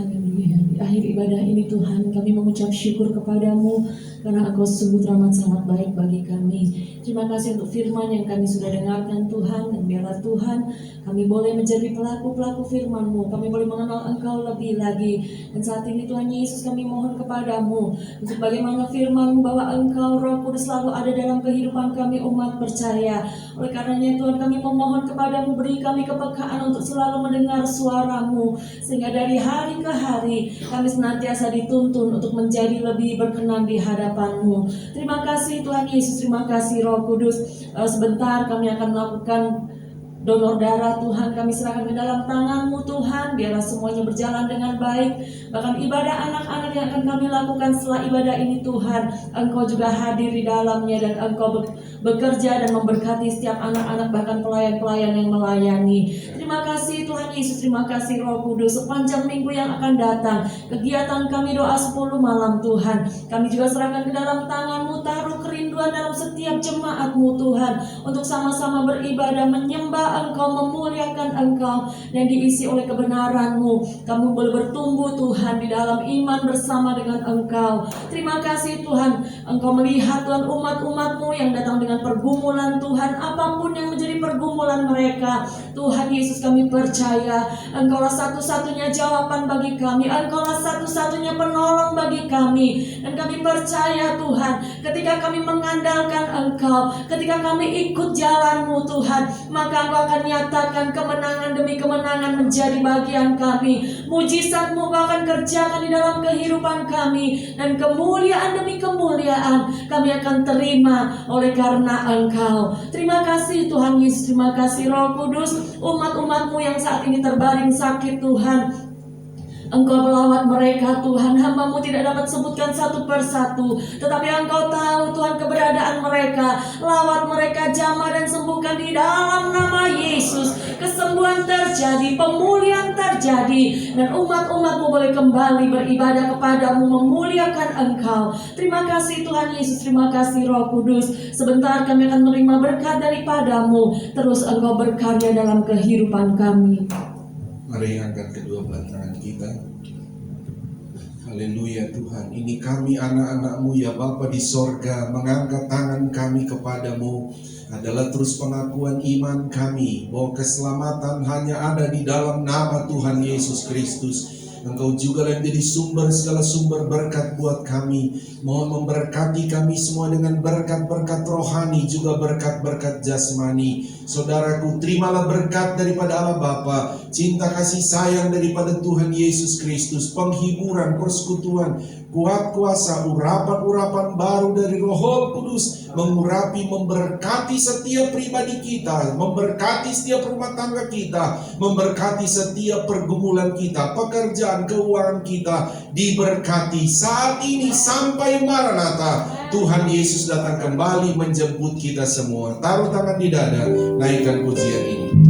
Speaker 5: Haleluya. Di akhir ibadah ini Tuhan, kami mengucap syukur kepadamu karena Engkau sungguh teramat sangat baik bagi kami. Terima kasih untuk firman yang kami sudah dengarkan Tuhan, dan biarlah Tuhan kami boleh menjadi pelaku-pelaku firman-Mu. Kami boleh mengenal Engkau lebih lagi. Dan saat ini Tuhan Yesus kami mohon kepadamu untuk bagaimana firman-Mu bahwa Engkau Roh Kudus selalu ada dalam kehidupan kami umat percaya. Oleh karenanya Tuhan kami memohon kepadamu, beri kami kepekaan untuk selalu mendengar suara-Mu, sehingga dari hari ke hari kami senantiasa dituntun untuk menjadi lebih berkenan di hadapan-Mu. Terima kasih Tuhan Yesus, terima kasih Roh Kudus. Sebentar kami akan melakukan donor darah. Tuhan kami serahkan ke dalam tangan-Mu Tuhan, biarlah semuanya berjalan dengan baik. Bahkan ibadah anak-anak yang akan kami lakukan setelah ibadah ini Tuhan, Engkau juga hadir di dalamnya, dan Engkau bekerja dan memberkati setiap anak-anak, bahkan pelayan-pelayan yang melayani. Terima kasih Tuhan Yesus, terima kasih Roh Kudus. Sepanjang minggu yang akan datang, kegiatan kami doa 10 malam Tuhan, kami juga serahkan ke dalam tangan-Mu. Taruh kerinduan dalam setiap jemaat-Mu Tuhan, untuk sama-sama beribadah, menyembah Engkau, memuliakan Engkau, dan diisi oleh kebenaran-Mu. Kami boleh bertumbuh Tuhan di dalam iman bersama dengan Engkau. Terima kasih Tuhan, Engkau melihat Tuhan umat-umat-Mu yang datang dengan pergumulan Tuhan, apapun yang menjadi pergumulan mereka. Tuhan Yesus kami percaya Engkaulah satu-satunya jawaban bagi kami, Engkaulah satu-satunya penolong bagi kami. Dan kami percaya Tuhan, ketika kami mengandalkan Engkau, ketika kami ikut jalan-Mu Tuhan, maka Engkau akan nyatakan kemenangan demi kemenangan menjadi bagian kami. Mujizat-Mu Kau akan kerjakan di dalam kehidupan kami, dan kemuliaan demi kemuliaan kami akan terima oleh karena Engkau. Terima kasih Tuhan Yesus, terima kasih Roh Kudus. Umat-umat-Mu yang saat ini terbaring sakit Tuhan, Engkau melawat mereka Tuhan. Hamba-Mu tidak dapat sebutkan satu persatu, tetapi Engkau tahu Tuhan keberadaan mereka. Lawat mereka, jamah dan sembuhkan di dalam nama Yesus. Kesembuhan terjadi, pemulihan terjadi, dan umat-umat-Mu boleh kembali beribadah kepadamu, memuliakan Engkau. Terima kasih Tuhan Yesus, terima kasih Roh Kudus. Sebentar kami akan menerima berkat daripadamu. Terus Engkau berkarya dalam kehidupan kami.
Speaker 3: Mari angkat kedua belah tangan kita. Haleluya Tuhan, ini kami anak-anak-Mu ya Bapa di sorga, mengangkat tangan kami kepadamu adalah terus pengakuan iman kami bahwa keselamatan hanya ada di dalam nama Tuhan Yesus Kristus. Engkau juga yang jadi sumber segala sumber berkat buat kami. Mohon memberkati kami semua dengan berkat-berkat rohani, juga berkat-berkat jasmani. Saudaraku, terimalah berkat daripada Allah Bapa, cinta kasih sayang daripada Tuhan Yesus Kristus, penghiburan, persekutuan, kuat kuasa, urapan-urapan baru dari Roh Kudus mengurapi, memberkati setiap pribadi kita, memberkati setiap rumah tangga kita, memberkati setiap pergumulan kita, pekerjaan, keuangan kita diberkati saat ini sampai Maranatha. Tuhan Yesus datang kembali menjemput kita semua. Taruh tangan di dada, naikkan pujian ini.